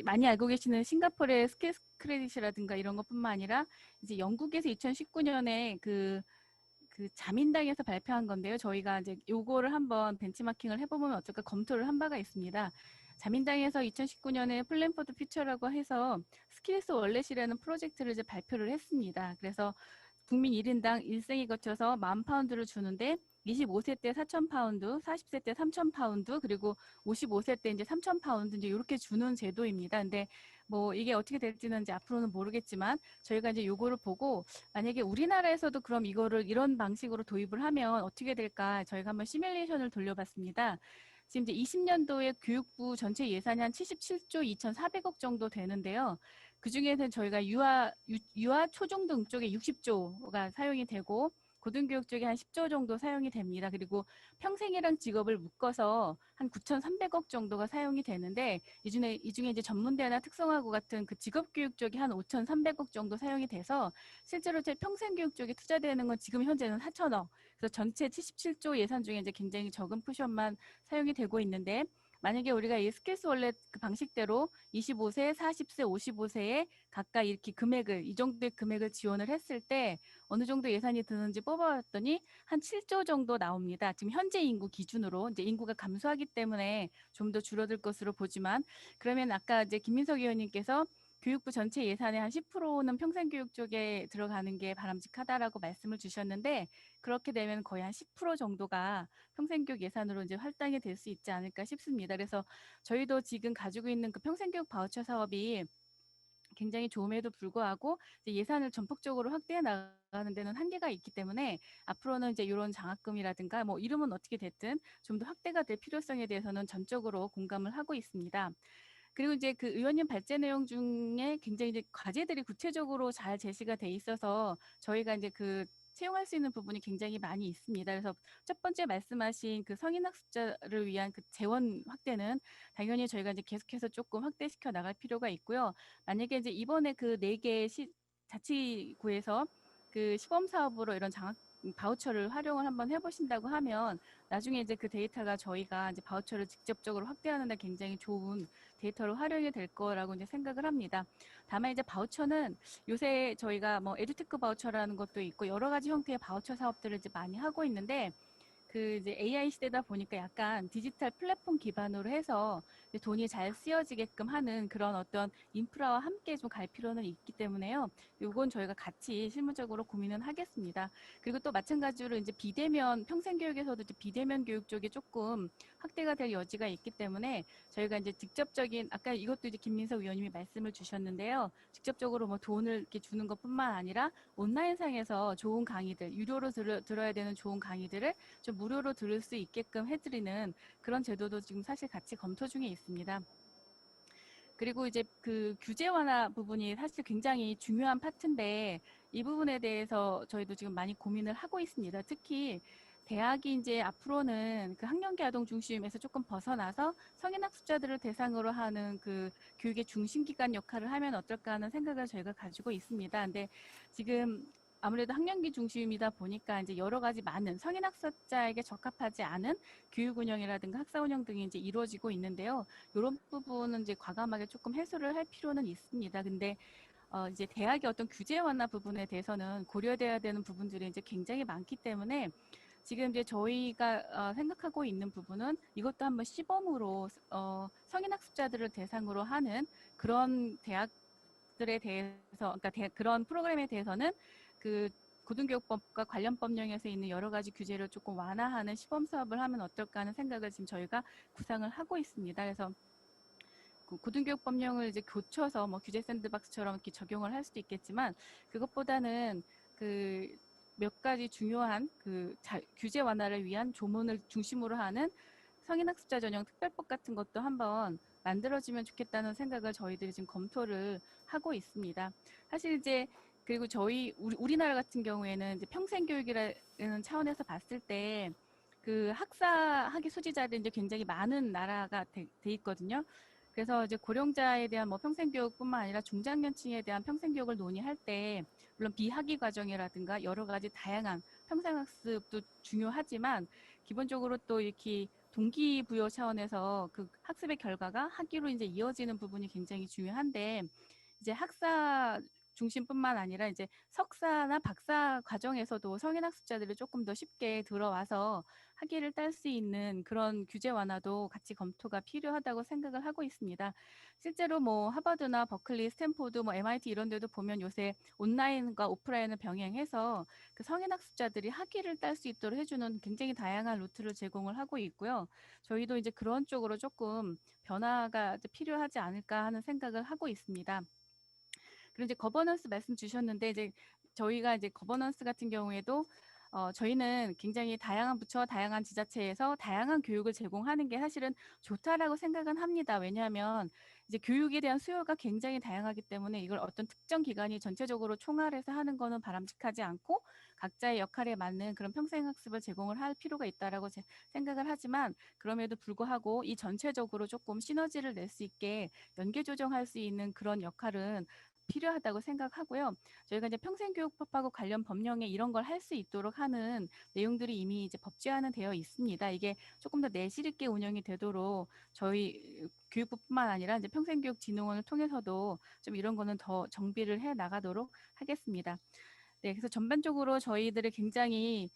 많이 알고 계시는 싱가포르의 스킬 크레딧이라든가 이런 것뿐만 아니라 이제 영국에서 2019년에 그 자민당에서 발표한 건데요. 저희가 이제 요거를 한번 벤치마킹을 해보면 어떨까 검토를 한 바가 있습니다. 자민당에서 2019년에 플랜 포드 퓨처라고 해서 스킬스 월렛이라는 프로젝트를 이제 발표를 했습니다. 그래서 국민 1인당 일생에 거쳐서 10,000파운드를 주는데 25세 때 4,000파운드, 40세 때 3,000파운드, 그리고 55세 때 이제 3,000파운드 이제 이렇게 주는 제도입니다. 근데 뭐 이게 어떻게 될지는 이제 앞으로는 모르겠지만 저희가 이제 요거를 보고 만약에 우리나라에서도 그럼 이거를 이런 방식으로 도입을 하면 어떻게 될까 저희가 한번 시뮬레이션을 돌려봤습니다. 지금 이제 20년도에 교육부 전체 예산이 한 77조 2,400억 정도 되는데요. 그 중에서 저희가 유아 초중등 쪽에 60조가 사용이 되고 고등교육 쪽에 한 10조 정도 사용이 됩니다. 그리고 평생이랑 직업을 묶어서 한 9,300억 정도가 사용이 되는데 이 중에 이제 전문대나 특성화고 같은 그 직업교육 쪽이 한 5,300억 정도 사용이 돼서 실제로 제 평생교육 쪽에 투자되는 건 지금 현재는 4,000억. 그래서 전체 77조 예산 중에 이제 굉장히 적은 포션만 사용이 되고 있는데 만약에 우리가 이 스킬스 월렛 그 방식대로 25세, 40세, 55세에 각각 이렇게 금액을 이 정도의 금액을 지원을 했을 때 어느 정도 예산이 드는지 뽑아봤더니 한 7조 정도 나옵니다. 지금 현재 인구 기준으로 이제 인구가 감소하기 때문에 좀 더 줄어들 것으로 보지만 그러면 아까 이제 김민석 의원님께서 교육부 전체 예산의 한 10%는 평생교육 쪽에 들어가는 게 바람직하다라고 말씀을 주셨는데 그렇게 되면 거의 한 10% 정도가 평생교육 예산으로 이제 할당이 될 수 있지 않을까 싶습니다. 그래서 저희도 지금 가지고 있는 그 평생교육 바우처 사업이 굉장히 좋음에도 불구하고 이제 예산을 전폭적으로 확대해 나가는 데는 한계가 있기 때문에 앞으로는 이제 이런 장학금이라든가 뭐 이름은 어떻게 됐든 좀 더 확대가 될 필요성에 대해서는 전적으로 공감을 하고 있습니다. 그리고 이제 그 의원님 발제 내용 중에 굉장히 이제 과제들이 구체적으로 잘 제시가 돼 있어서 저희가 이제 그 채용할 수 있는 부분이 굉장히 많이 있습니다. 그래서 첫 번째 말씀하신 그 성인 학습자를 위한 그 재원 확대는 당연히 저희가 이제 계속해서 조금 확대시켜 나갈 필요가 있고요. 만약에 이제 이번에 그 4개 자치구에서 그 시범 사업으로 이런 바우처를 활용을 한번 해보신다고 하면 나중에 이제 그 데이터가 저희가 이제 바우처를 직접적으로 확대하는 데 굉장히 좋은 데이터로 활용이 될 거라고 이제 생각을 합니다. 다만 이제 바우처는 요새 저희가 뭐 에듀테크 바우처라는 것도 있고 여러 가지 형태의 바우처 사업들을 이제 많이 하고 있는데 그 이제 AI 시대다 보니까 약간 디지털 플랫폼 기반으로 해서 이제 돈이 잘 쓰여지게끔 하는 그런 어떤 인프라와 함께 좀 갈 필요는 있기 때문에요. 요건 저희가 같이 실무적으로 고민은 하겠습니다. 그리고 또 마찬가지로 이제 비대면 평생교육에서도 이제 비대면 교육 쪽이 조금 확대가 될 여지가 있기 때문에 저희가 이제 직접적인 아까 이것도 이제 김민석 위원님이 말씀을 주셨는데요. 직접적으로 뭐 돈을 이렇게 주는 것뿐만 아니라 온라인상에서 좋은 강의들, 유료로 들어야 되는 좋은 강의들을 좀 무료로 들을 수 있게끔 해드리는 그런 제도도 지금 사실 같이 검토 중에 있습니다. 그리고 이제 그 규제 완화 부분이 사실 굉장히 중요한 파트인데 이 부분에 대해서 저희도 지금 많이 고민을 하고 있습니다. 특히 대학이 이제 앞으로는 그 학령기 아동 중심에서 조금 벗어나서 성인 학습자들을 대상으로 하는 그 교육의 중심 기관 역할을 하면 어떨까 하는 생각을 저희가 가지고 있습니다. 근데 지금 아무래도 학령기 중심이다 보니까 이제 여러 가지 많은 성인 학습자에게 적합하지 않은 교육 운영이라든가 학사 운영 등이 이제 이루어지고 있는데요. 이런 부분은 이제 과감하게 조금 해소를 할 필요는 있습니다. 근데 이제 대학의 어떤 규제 완화 부분에 대해서는 고려돼야 되는 부분들이 이제 굉장히 많기 때문에 지금 이제 저희가 생각하고 있는 부분은 이것도 한번 시범으로 성인 학습자들을 대상으로 하는 그런 대학들에 대해서, 그러니까 그런 프로그램에 대해서는 그 고등교육법과 관련 법령에서 있는 여러 가지 규제를 조금 완화하는 시범 사업을 하면 어떨까 하는 생각을 지금 저희가 구상을 하고 있습니다. 그래서 고등교육 법령을 이제 고쳐서 뭐 규제 샌드박스처럼 이렇게 적용을 할 수도 있겠지만 그것보다는 그 몇 가지 중요한 그 규제 완화를 위한 조문을 중심으로 하는 성인 학습자 전용 특별법 같은 것도 한번 만들어지면 좋겠다는 생각을 저희들이 지금 검토를 하고 있습니다. 사실 이제 그리고 우리나라 같은 경우에는 이제 평생교육이라는 차원에서 봤을 때 그 학기 수지자들이 이제 굉장히 많은 나라가 돼 있거든요. 그래서 이제 고령자에 대한 뭐 평생교육뿐만 아니라 중장년층에 대한 평생교육을 논의할 때 물론 비학위 과정이라든가 여러 가지 다양한 평생학습도 중요하지만 기본적으로 또 이렇게 동기부여 차원에서 그 학습의 결과가 학위로 이제 이어지는 부분이 굉장히 중요한데 이제 학사 중심뿐만 아니라 이제 석사나 박사 과정에서도 성인 학습자들이 조금 더 쉽게 들어와서 학위를 딸 수 있는 그런 규제 완화도 같이 검토가 필요하다고 생각을 하고 있습니다. 실제로 뭐 하버드나 버클리, 스탠포드, 뭐 MIT 이런 데도 보면 요새 온라인과 오프라인을 병행해서 그 성인 학습자들이 학위를 딸 수 있도록 해주는 굉장히 다양한 루트를 제공을 하고 있고요. 저희도 이제 그런 쪽으로 조금 변화가 필요하지 않을까 하는 생각을 하고 있습니다. 그리고 이제 거버넌스 말씀 주셨는데 이제 저희가 이제 거버넌스 같은 경우에도 저희는 굉장히 다양한 부처, 다양한 지자체에서 다양한 교육을 제공하는 게 사실은 좋다라고 생각은 합니다. 왜냐하면 이제 교육에 대한 수요가 굉장히 다양하기 때문에 이걸 어떤 특정 기관이 전체적으로 총괄해서 하는 거는 바람직하지 않고 각자의 역할에 맞는 그런 평생학습을 제공을 할 필요가 있다라고 생각을 하지만 그럼에도 불구하고 이 전체적으로 조금 시너지를 낼 수 있게 연계 조정할 수 있는 그런 역할은 필요하다고 생각하고요. 저희가 이제 평생교육법하고 관련 법령에 이런 걸 할 수 있도록 하는 내용들이 이미 이제 법제화는 되어 있습니다. 이게 조금 더 내실 있게 운영이 되도록 저희 교육부뿐만 아니라 이제 평생교육진흥원을 통해서도 좀 이런 거는 더 정비를 해 나가도록 하겠습니다. 네, 그래서 전반적으로 저희들을 굉장히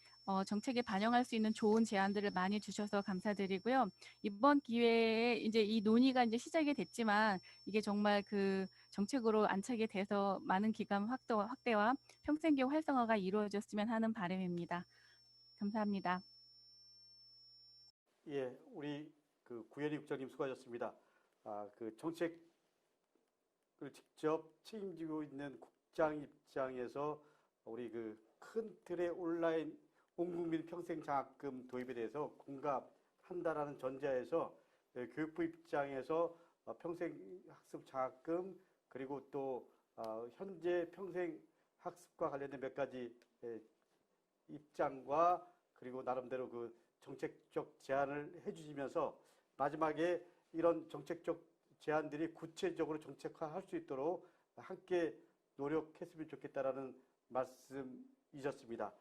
정책에 반영할 수 있는 좋은 제안들을 많이 주셔서 감사드리고요. 이번 기회에 이제 이 논의가 이제 시작이 됐지만 이게 정말 그 정책으로 안착이 돼서 많은 기관 확대와 평생교육 활성화가 이루어졌으면 하는 바람입니다. 감사합니다. 예, 우리 그 구현희 국장님 수고하셨습니다. 그 정책을 직접 책임지고 있는 국장 입장에서 우리 그 큰 틀의 온라인 온 국민 평생 장학금 도입에 대해서 공감한다라는 전제하에서 교육부 입장에서 평생 학습 장학금 그리고 또 현재 평생 학습과 관련된 몇 가지 입장과 그리고 나름대로 그 정책적 제안을 해주시면서 마지막에 이런 정책적 제안들이 구체적으로 정책화할 수 있도록 함께 노력했으면 좋겠다라는 말씀이셨습니다.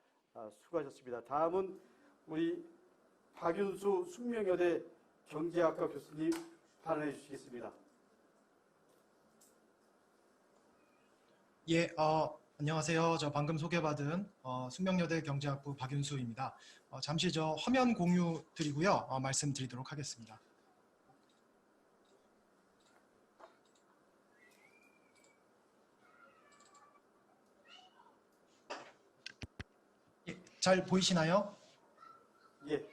수고하셨습니다. 다음은 우리 박윤수 숙명여대 경제학과 교수님 발언해 주시겠습니다. 예, 안녕하세요. 저 방금 소개받은 숙명여대 경제학부 박윤수입니다. 잠시 저 화면 공유 드리고요. 말씀드리도록 하겠습니다. 예, 잘 보이시나요? 예.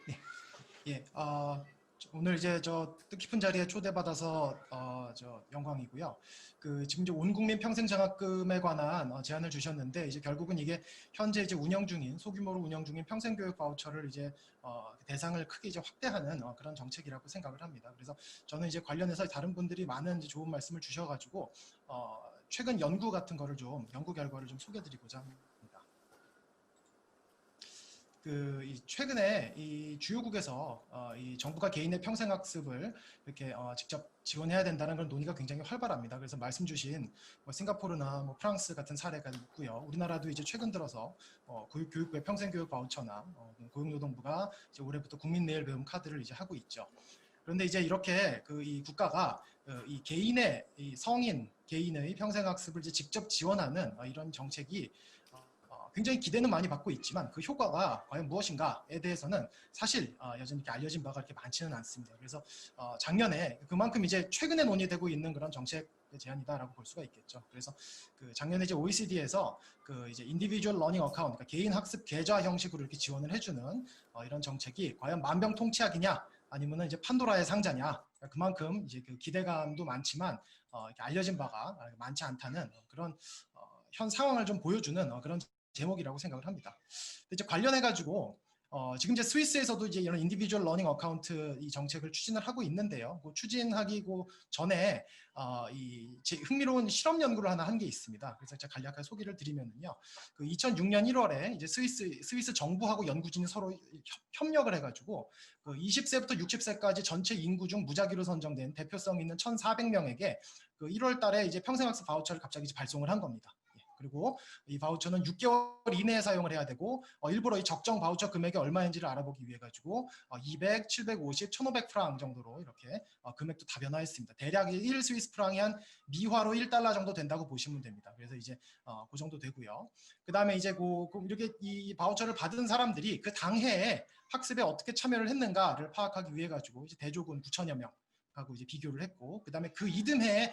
예, 오늘 이제 저 뜻깊은 자리에 초대받아서 저 영광이고요. 지금 이제 온 국민 평생 장학금에 관한 제안을 주셨는데 이제 결국은 이게 현재 이제 운영 중인 소규모로 운영 중인 평생 교육 바우처를 이제 대상을 크게 이제 확대하는 그런 정책이라고 생각을 합니다. 그래서 저는 이제 관련해서 다른 분들이 많은 이제 좋은 말씀을 주셔가지고 최근 연구 같은 거를 좀 연구 결과를 좀 소개드리고자 합니다. 최근에 이 주요국에서 이 정부가 개인의 평생학습을 이렇게 직접 지원해야 된다는 그런 논의가 굉장히 활발합니다. 그래서 말씀 주신 뭐 싱가포르나 뭐 프랑스 같은 사례가 있고요. 우리나라도 이제 최근 들어서 교육부의 평생교육 바우처나 고용노동부가 이제 올해부터 국민 내일 배움 카드를 이제 하고 있죠. 그런데 이제 이렇게 이 국가가 이 개인의 이 성인 개인의 평생학습을 이제 직접 지원하는 이런 정책이 굉장히 기대는 많이 받고 있지만 그 효과가 과연 무엇인가에 대해서는 사실 여전히 이렇게 알려진 바가 그렇게 많지는 않습니다. 그래서 작년에 그만큼 이제 최근에 논의되고 있는 그런 정책 제안이다라고 볼 수가 있겠죠. 그래서 작년에 이제 OECD에서 이제 인디비주얼 러닝 어카운트, 그러니까 개인 학습 계좌 형식으로 이렇게 지원을 해주는 이런 정책이 과연 만병통치약이냐, 아니면은 이제 판도라의 상자냐, 그만큼 이제 기대감도 많지만 이렇게 알려진 바가 많지 않다는 그런 현 상황을 좀 보여주는 그런 제목이라고 생각을 합니다. 이제 관련해가지고 지금 이제 스위스에서도 이제 이런 인디비주얼 러닝 어카운트 이 정책을 추진을 하고 있는데요. 추진하기 전에 제 흥미로운 실험 연구를 하나 한 게 있습니다. 그래서 제가 간략하게 소개를 드리면은요. 2006년 1월에 이제 스위스 정부하고 연구진이 서로 협력을 해가지고 20세부터 60세까지 전체 인구 중 무작위로 선정된 대표성 있는 1,400명에게 1월 달에 이제 평생학습 바우처를 갑자기 이제 발송을 한 겁니다. 그리고 이 바우처는 6개월 이내에 사용을 해야 되고 일부러 이 적정 바우처 금액이 얼마인지를 알아보기 위해 가지고 200, 750, 1,500 프랑 정도로 이렇게 금액도 다 변화했습니다. 대략 1 스위스 프랑이 한 미화로 1달러 정도 된다고 보시면 됩니다. 그래서 이제 그 정도 되고요. 그다음에 이제 이렇게 이 바우처를 받은 사람들이 그 당해에 학습에 어떻게 참여를 했는가를 파악하기 위해 가지고 이제 대조군 9천여 명하고 이제 비교를 했고, 그다음에 그 이듬해에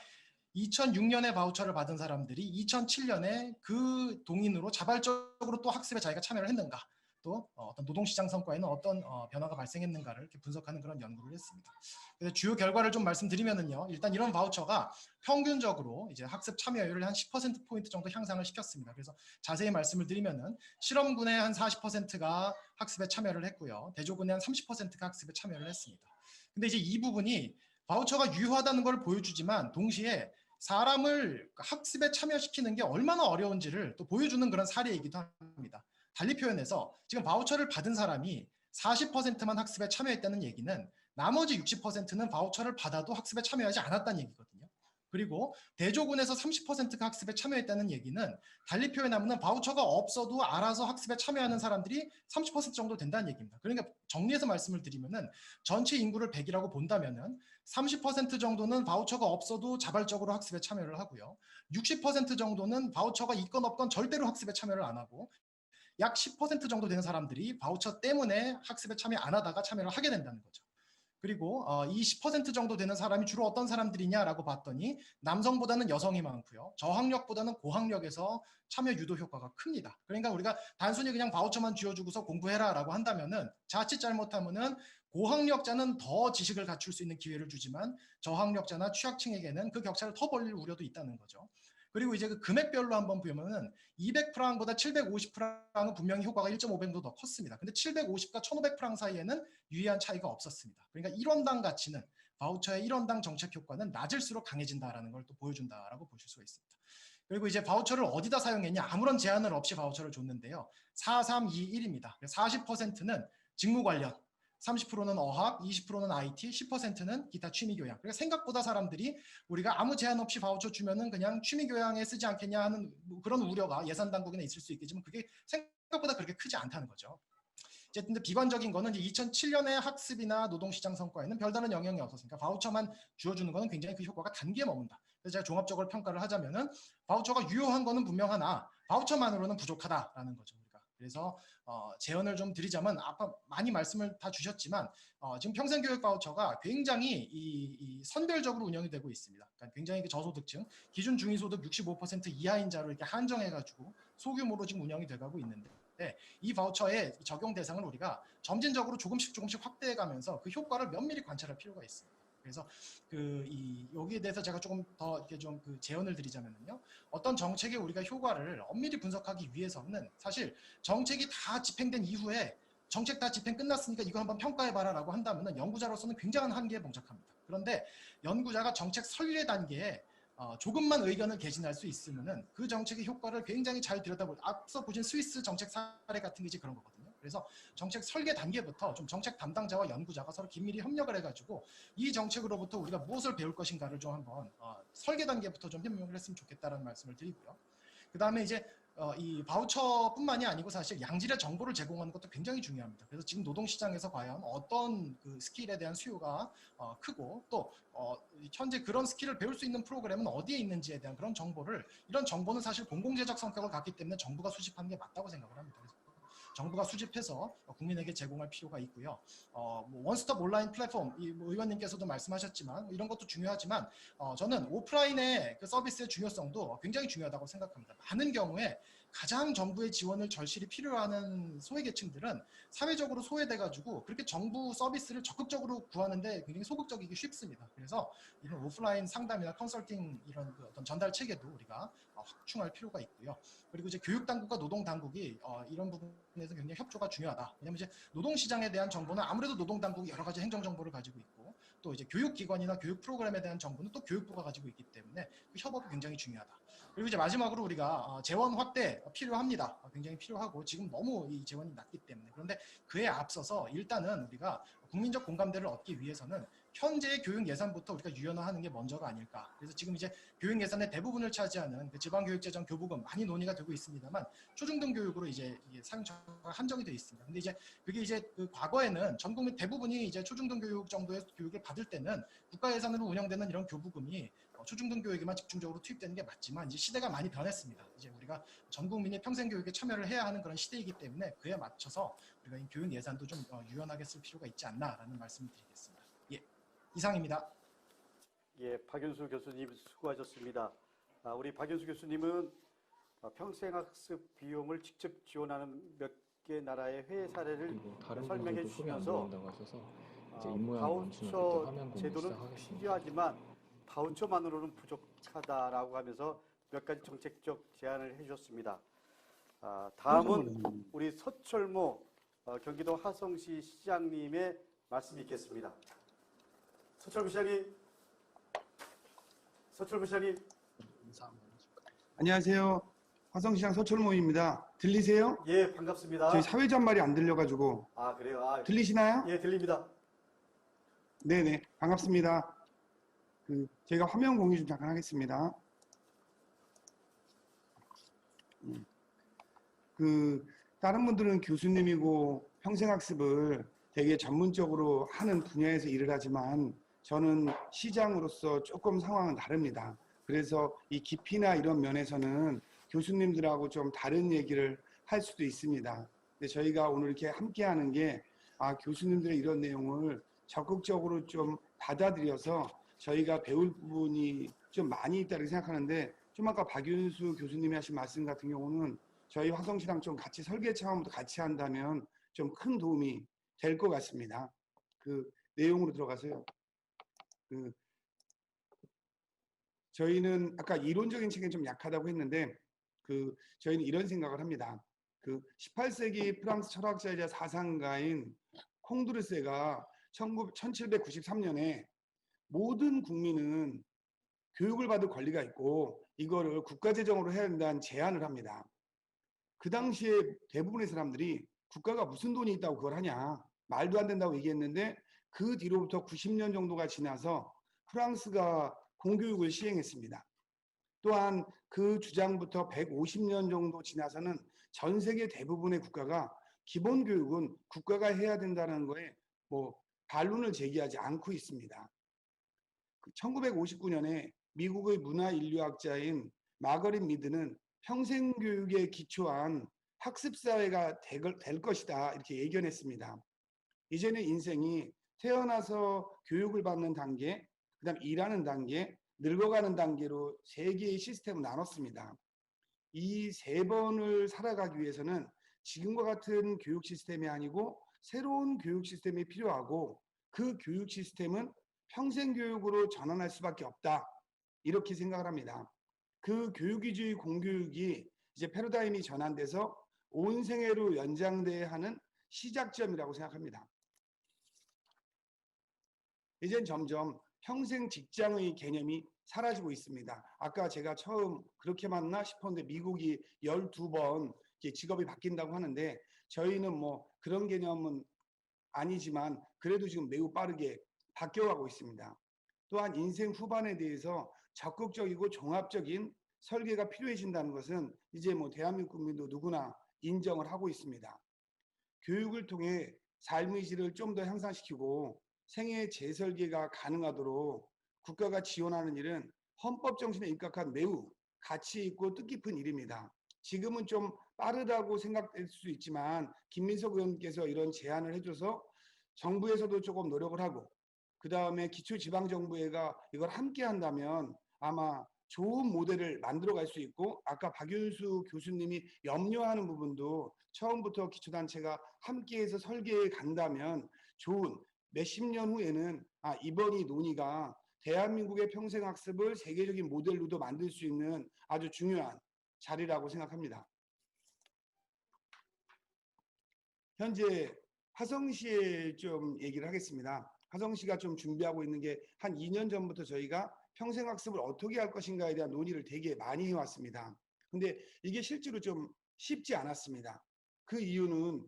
2006년에 바우처를 받은 사람들이 2007년에 그 동인으로 자발적으로 또 학습에 자기가 참여를 했는가, 또 어떤 노동시장 성과에는 어떤 변화가 발생했는가를 이렇게 분석하는 그런 연구를 했습니다. 그래서 주요 결과를 좀 말씀드리면은요, 일단 이런 바우처가 평균적으로 이제 학습 참여율을 한 10%포인트 정도 향상을 시켰습니다. 그래서 자세히 말씀을 드리면은 실험군의 한 40%가 학습에 참여를 했고요, 대조군의 한 30%가 학습에 참여를 했습니다. 근데 이제 이 부분이 바우처가 유효하다는 걸 보여주지만 동시에 사람을 학습에 참여시키는 게 얼마나 어려운지를 또 보여주는 그런 사례이기도 합니다. 달리 표현해서 지금 바우처를 받은 사람이 40%만 학습에 참여했다는 얘기는 나머지 60%는 바우처를 받아도 학습에 참여하지 않았다는 얘기거든요. 그리고 대조군에서 30%가 학습에 참여했다는 얘기는 달리 표현하면 바우처가 없어도 알아서 학습에 참여하는 사람들이 30% 정도 된다는 얘기입니다. 그러니까 정리해서 말씀을 드리면은 전체 인구를 100이라고 본다면은 30% 정도는 바우처가 없어도 자발적으로 학습에 참여를 하고요. 60% 정도는 바우처가 있건 없건 절대로 학습에 참여를 안 하고, 약 10% 정도 되는 사람들이 바우처 때문에 학습에 참여 안 하다가 참여를 하게 된다는 거죠. 그리고 이 10% 정도 되는 사람이 주로 어떤 사람들이냐라고 봤더니 남성보다는 여성이 많고요. 저학력보다는 고학력에서 참여 유도 효과가 큽니다. 그러니까 우리가 단순히 그냥 바우처만 쥐어주고서 공부해라라고 한다면은 자칫 잘못하면은 고학력자는 더 지식을 갖출 수 있는 기회를 주지만 저학력자나 취약층에게는 그 격차를 더 벌릴 우려도 있다는 거죠. 그리고 이제 그 금액별로 한번 보면은 200프랑보다 750프랑은 분명히 효과가 1.5배도 더 컸습니다. 근데 750과 1,500프랑 사이에는 유의한 차이가 없었습니다. 그러니까 1원당 가치는, 바우처의 1원당 정책 효과는 낮을수록 강해진다라는 걸 또 보여준다라고 보실 수가 있습니다. 그리고 이제 바우처를 어디다 사용했냐, 아무런 제한을 없이 바우처를 줬는데요. 4, 3, 2, 1입니다. 40%는 직무 관련, 30%는 어학, 20%는 IT, 10%는 기타 취미교양. 그러니까 생각보다 사람들이 우리가 아무 제한 없이 바우처 주면은 그냥 취미교양에 쓰지 않겠냐 하는 뭐 그런 우려가 예산 당국에는 있을 수 있겠지만 그게 생각보다 그렇게 크지 않다는 거죠. 어쨌든 비관적인 거는 이제 2007년의 학습이나 노동시장 성과에는 별다른 영향이 없었으니까 바우처만 주어주는 거는 굉장히 그 효과가 단기에 머문다. 그래서 제가 종합적으로 평가를 하자면은 바우처가 유효한 거는 분명하나 바우처만으로는 부족하다라는 거죠. 우리가. 그래서 제언을 좀 드리자면 아까 많이 말씀을 다 주셨지만 지금 평생교육 바우처가 굉장히 이 선별적으로 운영이 되고 있습니다. 그러니까 굉장히 그 저소득층, 기준 중위소득 65% 이하인 자로 이렇게 한정해가지고 소규모로 지금 운영이 돼가고 있는데 이 바우처의 적용 대상을 우리가 점진적으로 조금씩 확대해가면서 그 효과를 면밀히 관찰할 필요가 있습니다. 그래서 여기에 대해서 제가 조금 더 이렇게 좀 제언을 드리자면요, 어떤 정책의 우리가 효과를 엄밀히 분석하기 위해서는 사실 정책이 다 집행된 이후에 정책 다 집행 끝났으니까 이거 한번 평가해봐라라고 한다면은 연구자로서는 굉장한 한계에 봉착합니다. 그런데 연구자가 정책 설계 단계에 조금만 의견을 개진할 수 있으면은 그 정책의 효과를 굉장히 잘 들여다볼, 앞서 보신 스위스 정책 사례 같은 게 이제 그런 거거든요. 그래서 정책 설계 단계부터 좀 정책 담당자와 연구자가 서로 긴밀히 협력을 해가지고 이 정책으로부터 우리가 무엇을 배울 것인가를 좀 한번 설계 단계부터 좀 협력을 했으면 좋겠다라는 말씀을 드리고요. 그 다음에 이제 이 바우처뿐만이 아니고 사실 양질의 정보를 제공하는 것도 굉장히 중요합니다. 그래서 지금 노동시장에서 과연 어떤 그 스킬에 대한 수요가 크고 또 현재 그런 스킬을 배울 수 있는 프로그램은 어디에 있는지에 대한 그런 정보를, 이런 정보는 사실 공공재적 성격을 갖기 때문에 정부가 수집하는 게 맞다고 생각을 합니다. 그래서 정부가 수집해서 국민에게 제공할 필요가 있고요. 뭐 원스톱 온라인 플랫폼, 뭐 의원님께서도 말씀하셨지만 이런 것도 중요하지만 저는 오프라인의 그 서비스의 중요성도 굉장히 중요하다고 생각합니다. 많은 경우에 가장 정부의 지원을 절실히 필요하는 소외계층들은 사회적으로 소외돼가지고 그렇게 정부 서비스를 적극적으로 구하는데 굉장히 소극적이기 쉽습니다. 그래서 이런 오프라인 상담이나 컨설팅 이런 그 어떤 전달 체계도 우리가 확충할 필요가 있고요. 그리고 이제 교육당국과 노동당국이 이런 부분에서 굉장히 협조가 중요하다. 왜냐하면 이제 노동시장에 대한 정보는 아무래도 노동당국이 여러 가지 행정정보를 가지고 있고 또 이제 교육기관이나 교육 프로그램에 대한 정보는 또 교육부가 가지고 있기 때문에 그 협업이 굉장히 중요하다. 그리고 이제 마지막으로 우리가 재원 확대 필요합니다. 굉장히 필요하고 지금 너무 이 재원이 낮기 때문에. 그런데 그에 앞서서 일단은 우리가 국민적 공감대를 얻기 위해서는 현재의 교육 예산부터 우리가 유연화하는 게 먼저가 아닐까. 그래서 지금 이제 교육 예산의 대부분을 차지하는 그 지방교육재정 교부금 많이 논의가 되고 있습니다만 초중등 교육으로 이제 사용처가 한정이 되어 있습니다. 근데 이제 그게 이제 그 과거에는 전 국민 대부분이 이제 초중등 교육 정도의 교육을 받을 때는 국가 예산으로 운영되는 이런 교부금이 초중등 교육에만 집중적으로 투입되는 게 맞지만 이제 시대가 많이 변했습니다. 이제 우리가 전 국민이 평생 교육에 참여를 해야 하는 그런 시대이기 때문에 그에 맞춰서 우리가 이 교육 예산도 좀 유연하게 쓸 필요가 있지 않나라는 말씀을 드리겠습니다. 예, 이상입니다. 예, 박윤수 교수님 수고하셨습니다. 우리 박윤수 교수님은 평생학습 비용을 직접 지원하는 몇 개 나라의 회의 사례를 설명해 주시면서 바우처 제도는 필요하지만 바우처만으로는 부족하다라고 하면서 몇 가지 정책적 제안을 해주셨습니다. 다음은 우리 서철모 경기도 화성시 시장님의 말씀이 있겠습니다. 서철모 시장님. 안녕하세요. 화성시장 서철모입니다. 들리세요? 예, 반갑습니다. 저희 사회전말이 안 들려가지고. 그래요? 들리시나요? 예, 들립니다. 네네, 반갑습니다. 제가 화면 공유 좀 잠깐 하겠습니다. 다른 분들은 교수님이고 평생학습을 되게 전문적으로 하는 분야에서 일을 하지만 저는 시장으로서 조금 상황은 다릅니다. 그래서 이 깊이나 이런 면에서는 교수님들하고 좀 다른 얘기를 할 수도 있습니다. 근데 저희가 오늘 이렇게 함께 하는 게 교수님들의 이런 내용을 적극적으로 좀 받아들여서 저희가 배울 부분이 좀 많이 있다고 생각하는데, 좀 아까 박윤수 교수님이 하신 말씀 같은 경우는 저희 화성시랑 좀 같이 설계 차원부터 같이 한다면 좀 큰 도움이 될 것 같습니다. 내용으로 들어가서요. 저희는 아까 이론적인 측면이 좀 약하다고 했는데 저희는 이런 생각을 합니다. 18세기 프랑스 철학자이자 사상가인 콩두르세가 1793년에 모든 국민은 교육을 받을 권리가 있고 이거를 국가재정으로 해야 된다는 제안을 합니다. 그 당시에 대부분의 사람들이 국가가 무슨 돈이 있다고 그걸 하냐, 말도 안 된다고 얘기했는데 그 뒤로부터 90년 정도가 지나서 프랑스가 공교육을 시행했습니다. 또한 그 주장부터 150년 정도 지나서는 전 세계 대부분의 국가가 기본 교육은 국가가 해야 된다는 거에 반론을 제기하지 않고 있습니다. 1959년에 미국의 문화인류학자인 마거릿 미드는 평생교육에 기초한 학습사회가 될 것이다 이렇게 예견했습니다. 이제는 인생이 태어나서 교육을 받는 단계, 그다음 일하는 단계, 늙어가는 단계로 세 개의 시스템을 나눴습니다. 이 세 번을 살아가기 위해서는 지금과 같은 교육 시스템이 아니고 새로운 교육 시스템이 필요하고 그 교육 시스템은 평생교육으로 전환할 수밖에 없다. 이렇게 생각을 합니다. 그 교육 위주의 공교육이 이제 패러다임이 전환돼서 온 생애로 연장돼야 하는 시작점이라고 생각합니다. 이젠 점점 평생 직장의 개념이 사라지고 있습니다. 아까 제가 처음 그렇게 맞나 싶었는데 미국이 12번 직업이 바뀐다고 하는데 저희는 그런 개념은 아니지만 그래도 지금 매우 빠르게 바뀌어가고 있습니다. 또한 인생 후반에 대해서 적극적이고 종합적인 설계가 필요해진다는 것은 이제 대한민국 국민도 누구나 인정을 하고 있습니다. 교육을 통해 삶의 질을 좀 더 향상시키고 생애 재설계가 가능하도록 국가가 지원하는 일은 헌법 정신에 입각한 매우 가치 있고 뜻깊은 일입니다. 지금은 좀 빠르다고 생각될 수 있지만 김민석 의원께서 이런 제안을 해줘서 정부에서도 조금 노력을 하고 그 다음에 기초지방정부가 이걸 함께 한다면 아마 좋은 모델을 만들어갈 수 있고 아까 박윤수 교수님이 염려하는 부분도 처음부터 기초단체가 함께해서 설계해 간다면 좋은 몇십 년 후에는 이번 이 논의가 대한민국의 평생학습을 세계적인 모델로도 만들 수 있는 아주 중요한 자리라고 생각합니다. 현재 화성시에 좀 얘기를 하겠습니다. 화성시가 좀 준비하고 있는 게 한 2년 전부터 저희가 평생학습을 어떻게 할 것인가에 대한 논의를 되게 많이 해왔습니다. 근데 이게 실제로 좀 쉽지 않았습니다. 그 이유는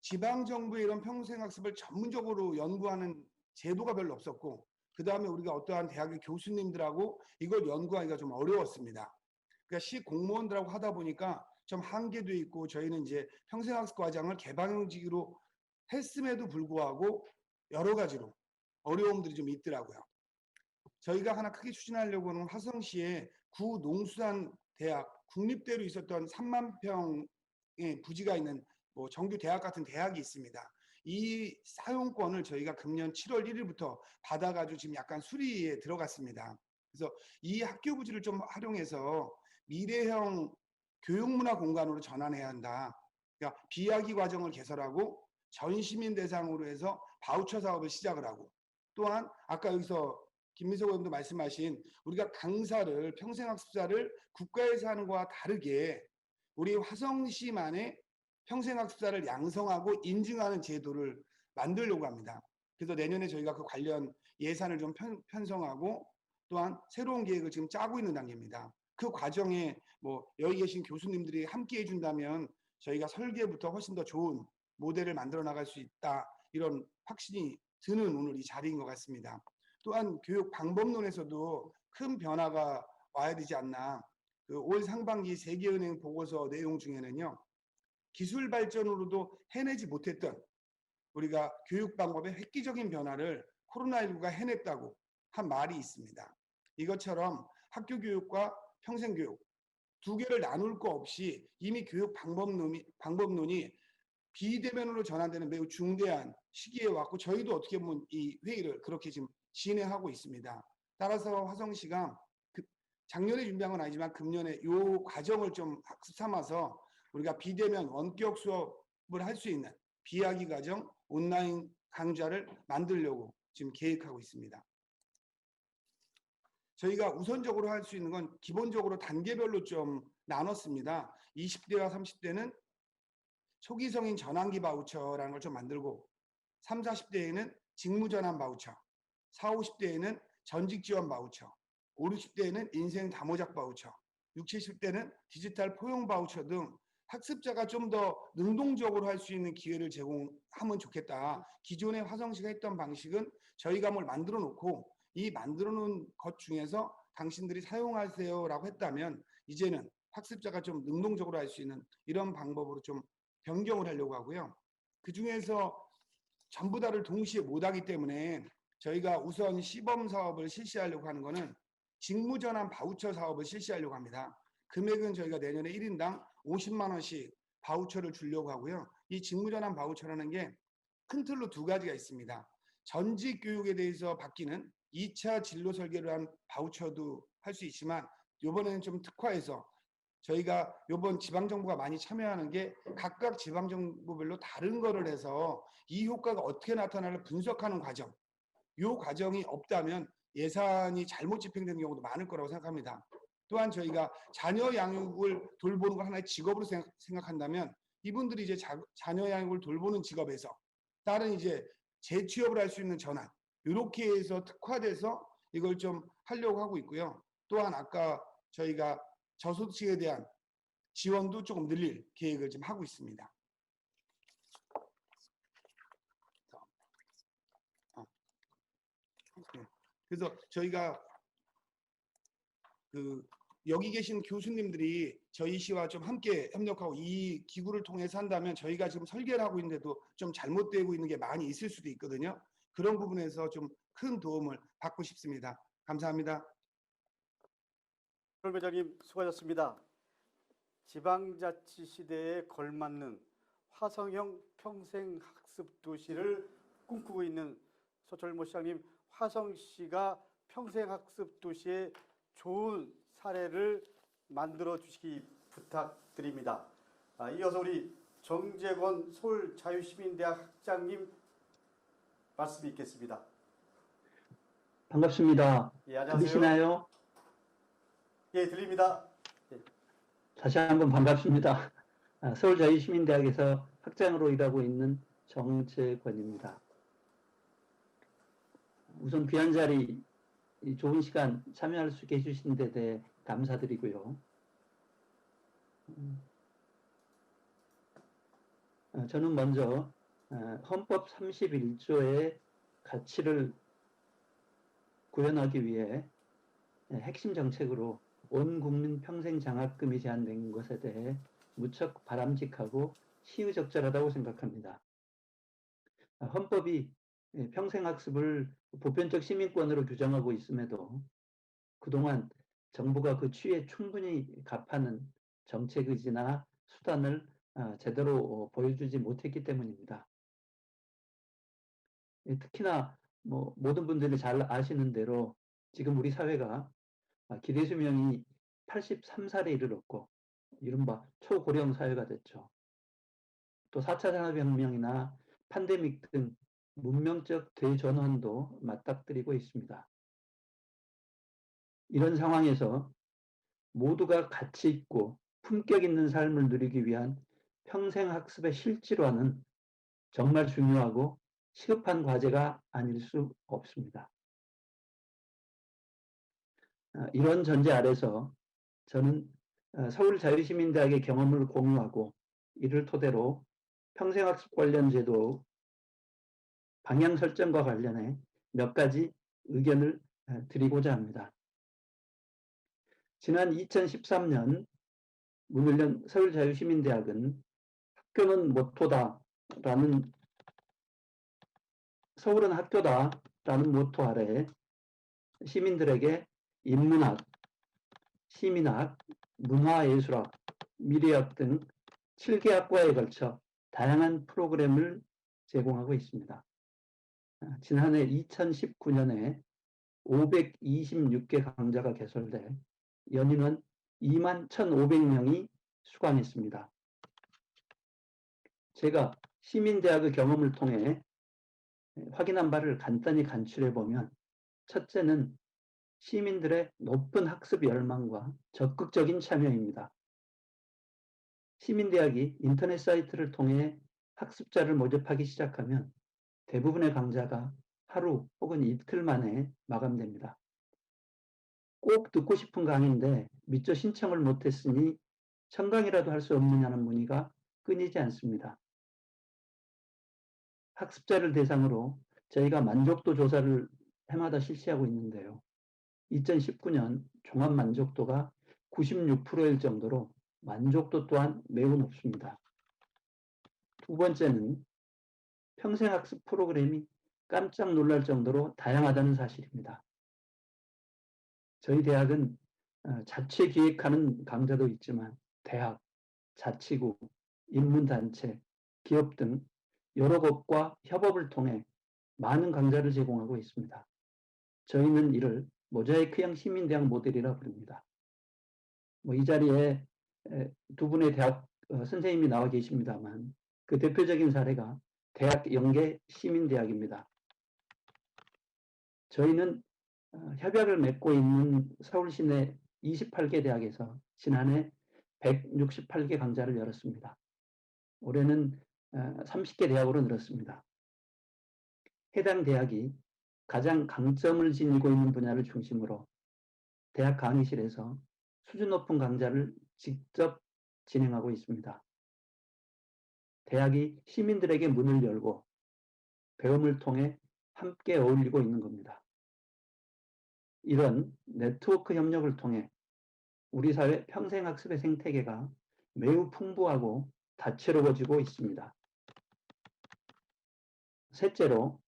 지방정부의 이런 평생학습을 전문적으로 연구하는 제도가 별로 없었고 그 다음에 우리가 어떠한 대학의 교수님들하고 이걸 연구하기가 좀 어려웠습니다. 그러니까 시 공무원들하고 하다 보니까 좀 한계도 있고 저희는 이제 평생학습 과정을 개방형식으로 했음에도 불구하고 여러 가지로 어려움들이 좀 있더라고요. 저희가 하나 크게 추진하려고는 화성시에 구농수산대학 국립대로 있었던 3만 평의 부지가 있는 정규 대학 같은 대학이 있습니다. 이 사용권을 저희가 금년 7월 1일부터 받아가지고 지금 약간 수리에 들어갔습니다. 그래서 이 학교 부지를 좀 활용해서 미래형 교육문화 공간으로 전환해야 한다. 그러니까 비학위 과정을 개설하고 전 시민 대상으로 해서 바우처 사업을 시작을 하고 또한 아까 여기서 김민석 의원도 말씀하신 우리가 강사를 평생학습사를 국가에서 하는 것과 다르게 우리 화성시만의 평생학습사를 양성하고 인증하는 제도를 만들려고 합니다. 그래서 내년에 저희가 그 관련 예산을 좀 편성하고 또한 새로운 계획을 지금 짜고 있는 단계입니다. 그 과정에 여기 계신 교수님들이 함께 해준다면 저희가 설계부터 훨씬 더 좋은 모델을 만들어 나갈 수 있다. 이런 확신이 드는 오늘 이 자리인 것 같습니다. 또한 교육 방법론에서도 큰 변화가 와야 되지 않나. 올 상반기 세계은행 보고서 내용 중에는요. 기술 발전으로도 해내지 못했던 우리가 교육 방법의 획기적인 변화를 코로나19가 해냈다고 한 말이 있습니다. 이것처럼 학교 교육과 평생교육 두 개를 나눌 거 없이 이미 교육 방법론이 비대면으로 전환되는 매우 중대한 시기에 왔고 저희도 어떻게 보면 이 회의를 그렇게 지금 진행하고 있습니다. 따라서 화성시가 작년에 준비한 건 아니지만 금년에 이 과정을 좀 학습 삼아서 우리가 비대면 원격 수업을 할 수 있는 비학위 과정 온라인 강좌를 만들려고 지금 계획하고 있습니다. 저희가 우선적으로 할 수 있는 건 기본적으로 단계별로 좀 나눴습니다. 20대와 30대는 초기 성인 전환기 바우처라는 걸 좀 만들고 3, 40대에는 직무전환 바우처, 4, 50대에는 전직 지원 바우처, 5, 60대에는 인생 다모작 바우처, 60, 70대는 디지털 포용 바우처 등 학습자가 좀 더 능동적으로 할 수 있는 기회를 제공하면 좋겠다. 기존에 화성시가 했던 방식은 저희가 뭘 만들어 놓고 이 만들어 놓은 것 중에서 당신들이 사용하세요라고 했다면 이제는 학습자가 좀 능동적으로 할 수 있는 이런 방법으로 좀 변경을 하려고 하고요. 그 중에서 전부 다를 동시에 못하기 때문에 저희가 우선 시범 사업을 실시하려고 하는 것은 직무전환 바우처 사업을 실시하려고 합니다. 금액은 저희가 내년에 1인당 50만 원씩 바우처를 주려고 하고요. 이 직무전환 바우처라는 게 큰 틀로 두 가지가 있습니다. 전직 교육에 대해서 바뀌는 2차 진로 설계를 한 바우처도 할 수 있지만 이번에는 좀 특화해서 저희가 이번 지방정부가 많이 참여하는 게 각각 지방정부별로 다른 거를 해서 이 효과가 어떻게 나타나를 분석하는 과정. 이 과정이 없다면 예산이 잘못 집행되는 경우도 많을 거라고 생각합니다. 또한 저희가 자녀 양육을 돌보는 걸 하나의 직업으로 생각한다면 이분들이 이제 자녀 양육을 돌보는 직업에서 다른 이제 재취업을 할 수 있는 전환 이렇게 해서 특화돼서 이걸 좀 하려고 하고 있고요. 또한 아까 저희가 저소득층에 대한 지원도 조금 늘릴 계획을 좀 하고 있습니다. 그래서 저희가 여기 계신 교수님들이 저희 시와 좀 함께 협력하고 이 기구를 통해서 한다면 저희가 지금 설계를 하고 있는데도 좀 잘못되고 있는 게 많이 있을 수도 있거든요. 그런 부분에서 좀 큰 도움을 받고 싶습니다. 감사합니다. 서울 회장님 수고하셨습니다. 지방자치 시대에 걸맞는 화성형 평생학습 도시를 꿈꾸고 있는 서철모 시장님, 화성시가 평생학습 도시의 좋은 사례를 만들어 주시기 부탁드립니다. 이어서 우리 정재권 서울자유시민대학 학장님 말씀이 있겠습니다. 반갑습니다. 예, 안녕하세요. 들리시나요? 예, 들립니다. 예. 다시 한번 반갑습니다. 서울자유시민대학에서 학장으로 일하고 있는 정재권입니다. 우선 귀한 자리, 좋은 시간 참여할 수 있게 해주신 데 대해 감사드리고요. 저는 먼저 헌법 31조의 가치를 구현하기 위해 핵심 정책으로 온 국민 평생 장학금이 제한된 것에 대해 무척 바람직하고 시의적절하다고 생각합니다. 헌법이 평생학습을 보편적 시민권으로 규정하고 있음에도 그동안 정부가 그 취에 충분히 갑하는 정책 의지나 수단을 제대로 보여주지 못했기 때문입니다. 특히나 모든 분들이 잘 아시는 대로 지금 우리 사회가 기대 수명이 83살에 이르렀고 이른바 초고령 사회가 됐죠. 또 4차 산업혁명이나 팬데믹 등 문명적 대전환도 맞닥뜨리고 있습니다. 이런 상황에서 모두가 가치 있고 품격 있는 삶을 누리기 위한 평생학습의 실질화는 정말 중요하고 시급한 과제가 아닐 수 없습니다. 이런 전제 아래서 저는 서울자유시민대학의 경험을 공유하고 이를 토대로 평생학습 관련 제도 방향 설정과 관련해 몇 가지 의견을 드리고자 합니다. 지난 2013년 문 열린 서울자유시민대학은 학교는 모토다라는 서울은 학교다라는 모토 아래 시민들에게 인문학, 시민학, 문화예술학, 미래학 등 7개 학과에 걸쳐 다양한 프로그램을 제공하고 있습니다. 지난해 2019년에 526개 강좌가 개설돼 연인원 21,500명이 수강했습니다. 제가 시민대학의 경험을 통해 확인한 바를 간단히 간추려 보면 첫째는 시민들의 높은 학습 열망과 적극적인 참여입니다. 시민대학이 인터넷 사이트를 통해 학습자를 모집하기 시작하면 대부분의 강좌가 하루 혹은 이틀 만에 마감됩니다. 꼭 듣고 싶은 강의인데 미처 신청을 못했으니 청강이라도 할 수 없느냐는 문의가 끊이지 않습니다. 학습자를 대상으로 저희가 만족도 조사를 해마다 실시하고 있는데요. 2019년 종합 만족도가 96%일 정도로 만족도 또한 매우 높습니다. 두 번째는 평생학습 프로그램이 깜짝 놀랄 정도로 다양하다는 사실입니다. 저희 대학은 자체 기획하는 강좌도 있지만 대학, 자치구, 인문단체, 기업 등 여러 곳과 협업을 통해 많은 강좌를 제공하고 있습니다. 저희는 이를 모자이크형 시민대학 모델이라 부릅니다. 이 자리에 두 분의 대학 선생님이 나와 계십니다만 그 대표적인 사례가 대학 연계 시민대학입니다. 저희는 협약을 맺고 있는 서울시 내 28개 대학에서 지난해 168개 강좌를 열었습니다. 올해는 30개 대학으로 늘었습니다. 해당 대학이 가장 강점을 지니고 있는 분야를 중심으로 대학 강의실에서 수준 높은 강좌를 직접 진행하고 있습니다. 대학이 시민들에게 문을 열고 배움을 통해 함께 어울리고 있는 겁니다. 이런 네트워크 협력을 통해 우리 사회 평생학습의 생태계가 매우 풍부하고 다채로워지고 있습니다. 셋째로,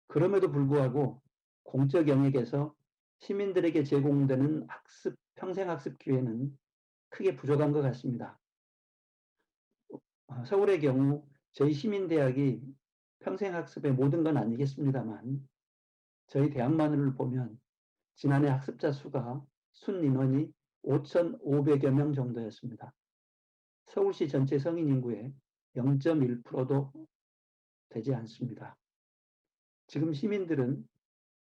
그럼에도 불구하고 공적 영역에서 시민들에게 제공되는 평생학습 기회는 크게 부족한 것 같습니다. 서울의 경우 저희 시민대학이 평생학습의 모든 건 아니겠습니다만 저희 대학만을 보면 지난해 학습자 수가 순 인원이 5,500여 명 정도였습니다. 서울시 전체 성인 인구의 0.1%도 되지 않습니다. 지금 시민들은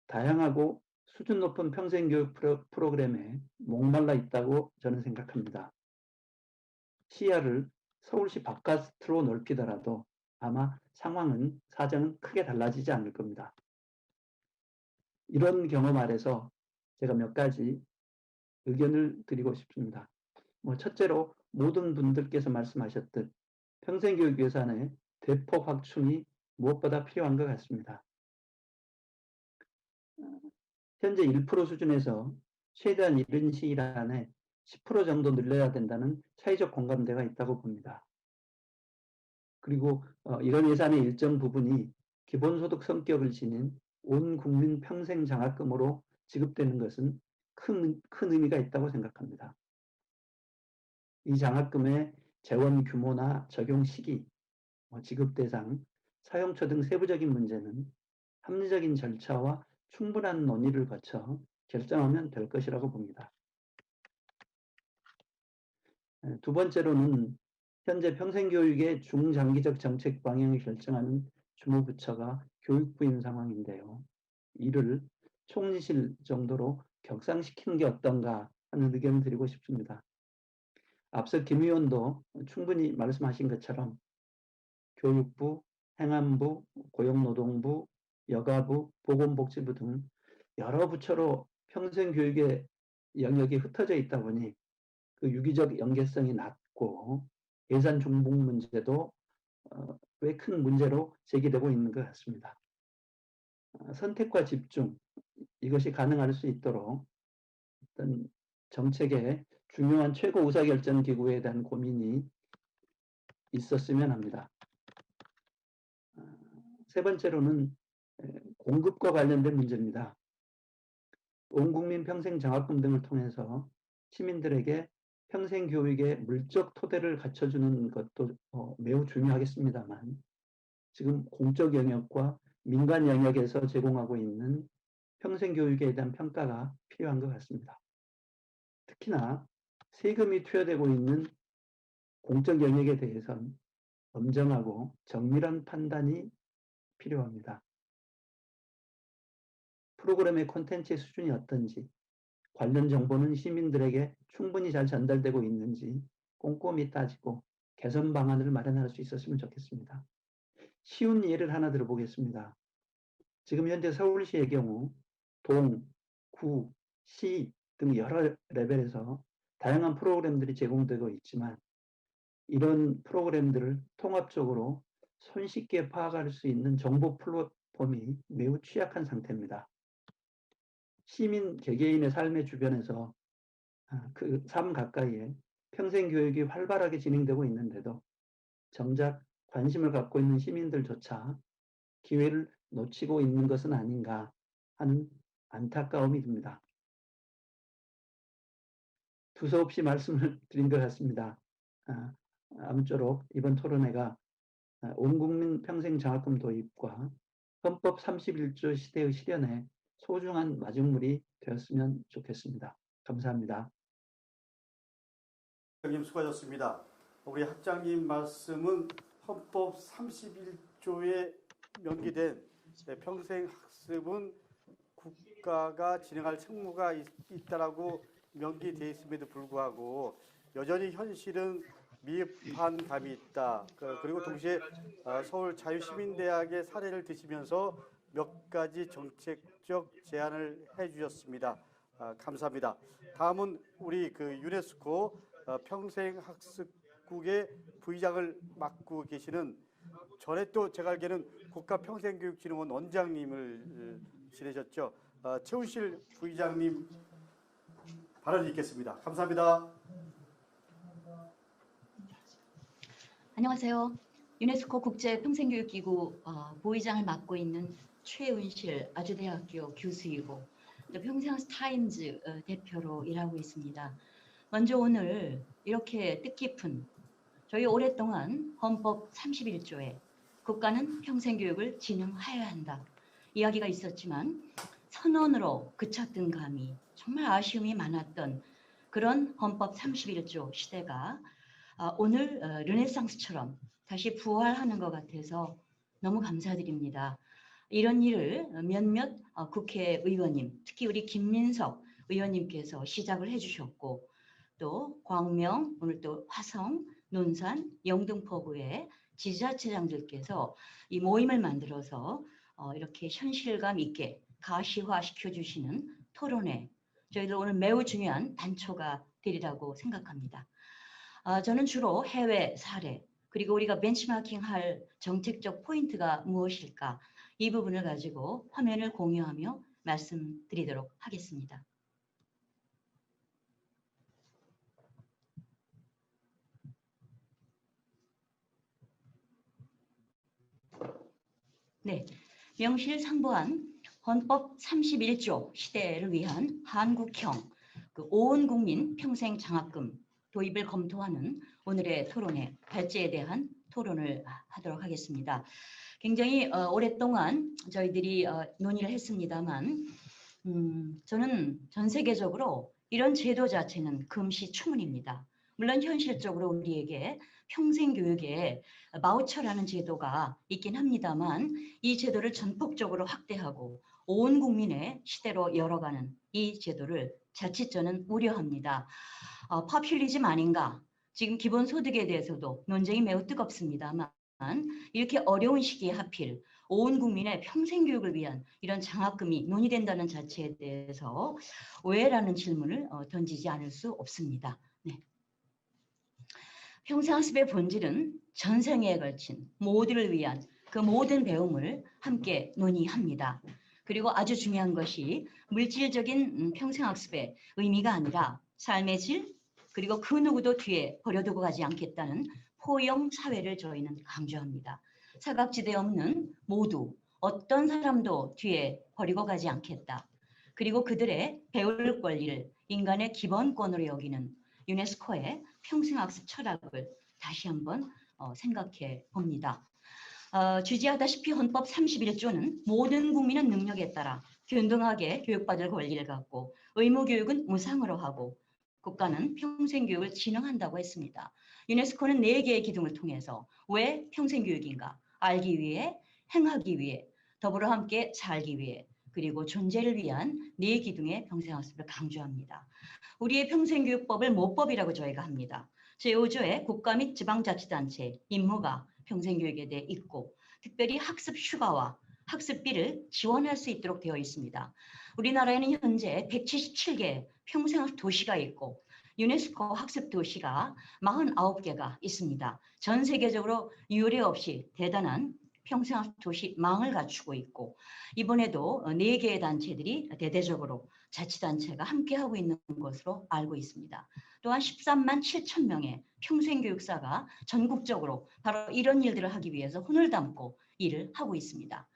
다양하고 수준 높은 평생교육 프로그램에 목말라 있다고 저는 생각합니다. 시야를 서울시 바깥으로 넓히더라도 아마 사정은 크게 달라지지 않을 겁니다. 이런 경험 아래서 제가 몇 가지 의견을 드리고 싶습니다. 첫째로 모든 분들께서 말씀하셨듯 평생교육 예산의 대폭 확충이 무엇보다 필요한 것 같습니다. 현재 1% 수준에서 최대한 이른 시일 안에 10% 정도 늘려야 된다는 사회적 공감대가 있다고 봅니다. 그리고 이런 예산의 일정 부분이 기본소득 성격을 지닌 온 국민 평생 장학금으로 지급되는 것은 큰 의미가 있다고 생각합니다. 이 장학금의 재원 규모나 적용 시기, 지급 대상, 사용처 등 세부적인 문제는 합리적인 절차와 충분한 논의를 거쳐 결정하면 될 것이라고 봅니다. 두 번째로는 현재 평생교육의 중장기적 정책 방향을 결정하는 주무부처가 교육부인 상황인데요. 이를 총리실 정도로 격상시키는 게 어떤가 하는 의견을 드리고 싶습니다. 앞서 김 의원도 충분히 말씀하신 것처럼 교육부, 행안부, 고용노동부, 여가부, 보건복지부 등 여러 부처로 평생교육의 영역이 흩어져 있다 보니 그 유기적 연계성이 낮고 예산 중복 문제도 꽤 큰 문제로 제기되고 있는 것 같습니다. 선택과 집중, 이것이 가능할 수 있도록 어떤 정책의 중요한 최고 의사결정 기구에 대한 고민이 있었으면 합니다. 세 번째로는 공급과 관련된 문제입니다. 온 국민 평생 장학금 등을 통해서 시민들에게 평생 교육의 물적 토대를 갖춰주는 것도 매우 중요하겠습니다만 지금 공적 영역과 민간 영역에서 제공하고 있는 평생 교육에 대한 평가가 필요한 것 같습니다. 특히나 세금이 투여되고 있는 공적 영역에 대해서는 엄정하고 정밀한 판단이 필요합니다. 프로그램의 콘텐츠의 수준이 어떤지, 관련 정보는 시민들에게 충분히 잘 전달되고 있는지 꼼꼼히 따지고 개선 방안을 마련할 수 있었으면 좋겠습니다. 쉬운 예를 하나 들어보겠습니다. 지금 현재 서울시의 경우 동, 구, 시 등 여러 레벨에서 다양한 프로그램들이 제공되고 있지만 이런 프로그램들을 통합적으로 손쉽게 파악할 수 있는 정보 플랫폼이 매우 취약한 상태입니다. 시민 개개인의 삶의 주변에서 그 삶 가까이에 평생교육이 활발하게 진행되고 있는데도 정작 관심을 갖고 있는 시민들조차 기회를 놓치고 있는 것은 아닌가 하는 안타까움이 듭니다. 두서없이 말씀을 드린 것 같습니다. 아무쪼록 이번 토론회가 온 국민 평생 장학금 도입과 헌법 31조 시대의 실현에 소중한 마중물이 되었으면 좋겠습니다. 감사합니다. 학장님 수고하셨습니다. 우리 학장님 말씀은 헌법 31조에 명기된 평생 학습은 국가가 진행할 책무가 있다라고 명기되어 있음에도 불구하고 여전히 현실은 미흡한 감이 있다. 그리고 동시에 서울 자유시민대학의 사례를 드시면서 몇 가지 정책적 제안을 해주셨습니다. 감사합니다. 다음은 우리 그 유네스코 평생학습국의 부의장을 맡고 계시는 전에 또 제가 알기에는 국가평생교육진흥원 원장님을 지내셨죠. 최훈실 부의장님 발언 있겠습니다. 감사합니다. 안녕하세요. 유네스코 국제평생교육기구 부의장을 맡고 있는 최은실 아주대학교 교수이고 또 평생타임즈 대표로 일하고 있습니다. 먼저 오늘 이렇게 뜻깊은 저희 오랫동안 헌법 31조에 국가는 평생교육을 진흥하여야 한다 이야기가 있었지만 선언으로 그쳤던 감이 정말 아쉬움이 많았던 그런 헌법 31조 시대가 오늘 르네상스처럼 다시 부활하는 것 같아서 너무 감사드립니다. 이런 일을 몇몇 국회의원님, 특히 우리 김민석 의원님께서 시작을 해주셨고 또 광명, 오늘 또 화성, 논산, 영등포구의 지자체장들께서 이 모임을 만들어서 이렇게 현실감 있게 가시화시켜주시는 토론회, 저희들 오늘 매우 중요한 단초가 되리라고 생각합니다. 저는 주로 해외 사례 그리고 우리가 벤치마킹할 정책적 포인트가 무엇일까 이 부분을 가지고 화면을 공유하며 말씀드리도록 하겠습니다. 네, 명실상부한 헌법 31조 시대를 위한 한국형 온 국민 평생 장학금 도입을 검토하는 오늘의 토론회 발제에 대한 토론을 하도록 하겠습니다. 굉장히 오랫동안 저희들이 논의를 했습니다만 저는 전 세계적으로 이런 제도 자체는 금시초문입니다. 물론 현실적으로 우리에게 평생교육에 바우처라는 제도가 있긴 합니다만 이 제도를 전폭적으로 확대하고 온 국민의 시대로 열어가는 이 제도를 자칫 저는 우려합니다. 파퓰리즘 아닌가? 지금 기본소득에 대해서도 논쟁이 매우 뜨겁습니다만 이렇게 어려운 시기에 하필 온 국민의 평생교육을 위한 이런 장학금이 논의된다는 자체에 대해서 왜라는 질문을 던지지 않을 수 없습니다. 네. 평생학습의 본질은 전생에 걸친 모두를 위한 그 모든 배움을 함께 논의합니다. 그리고 아주 중요한 것이 물질적인 평생학습의 의미가 아니라 삶의 질 그리고 그 누구도 뒤에 버려두고 가지 않겠다는 포용 사회를 저희는 강조합니다. 사각지대 없는 모두 어떤 사람도 뒤에 버리고 가지 않겠다. 그리고 그들의 배울 권리를 인간의 기본권으로 여기는 유네스코의 평생학습 철학을 다시 한번 생각해 봅니다. 주지하다시피 헌법 31조는 모든 국민은 능력에 따라 균등하게 교육받을 권리를 갖고 의무교육은 무상으로 하고 국가는 평생교육을 진흥한다고 했습니다. 유네스코는 4개의 기둥을 통해서 왜 평생교육인가? 알기 위해, 행하기 위해, 더불어 함께 살기 위해, 그리고 존재를 위한 4기둥의 평생학습을 강조합니다. 우리의 평생교육법을 모법이라고 저희가 합니다. 제5조에 국가 및 지방자치단체 임무가 평생교육에 대해 있고 특별히 학습 휴가와 학습비를 지원할 수 있도록 되어 있습니다. 우리나라에는 현재 177개 평생학습 도시가 있고 유네스코 학습 도시가 49개가 있습니다. 전 세계적으로 유례 없이 대단한 평생학습 도시 망을 갖추고 있고, 이번에도 4개의 단체들이 대대적으로 자치단체가 함께하고 있는 것으로 알고 있습니다. 또한 13만 7천 명의 평생교육사가 전국적으로 바로 이런 일들을 하기 위해서 혼을 담고 일을 하고 있습니다.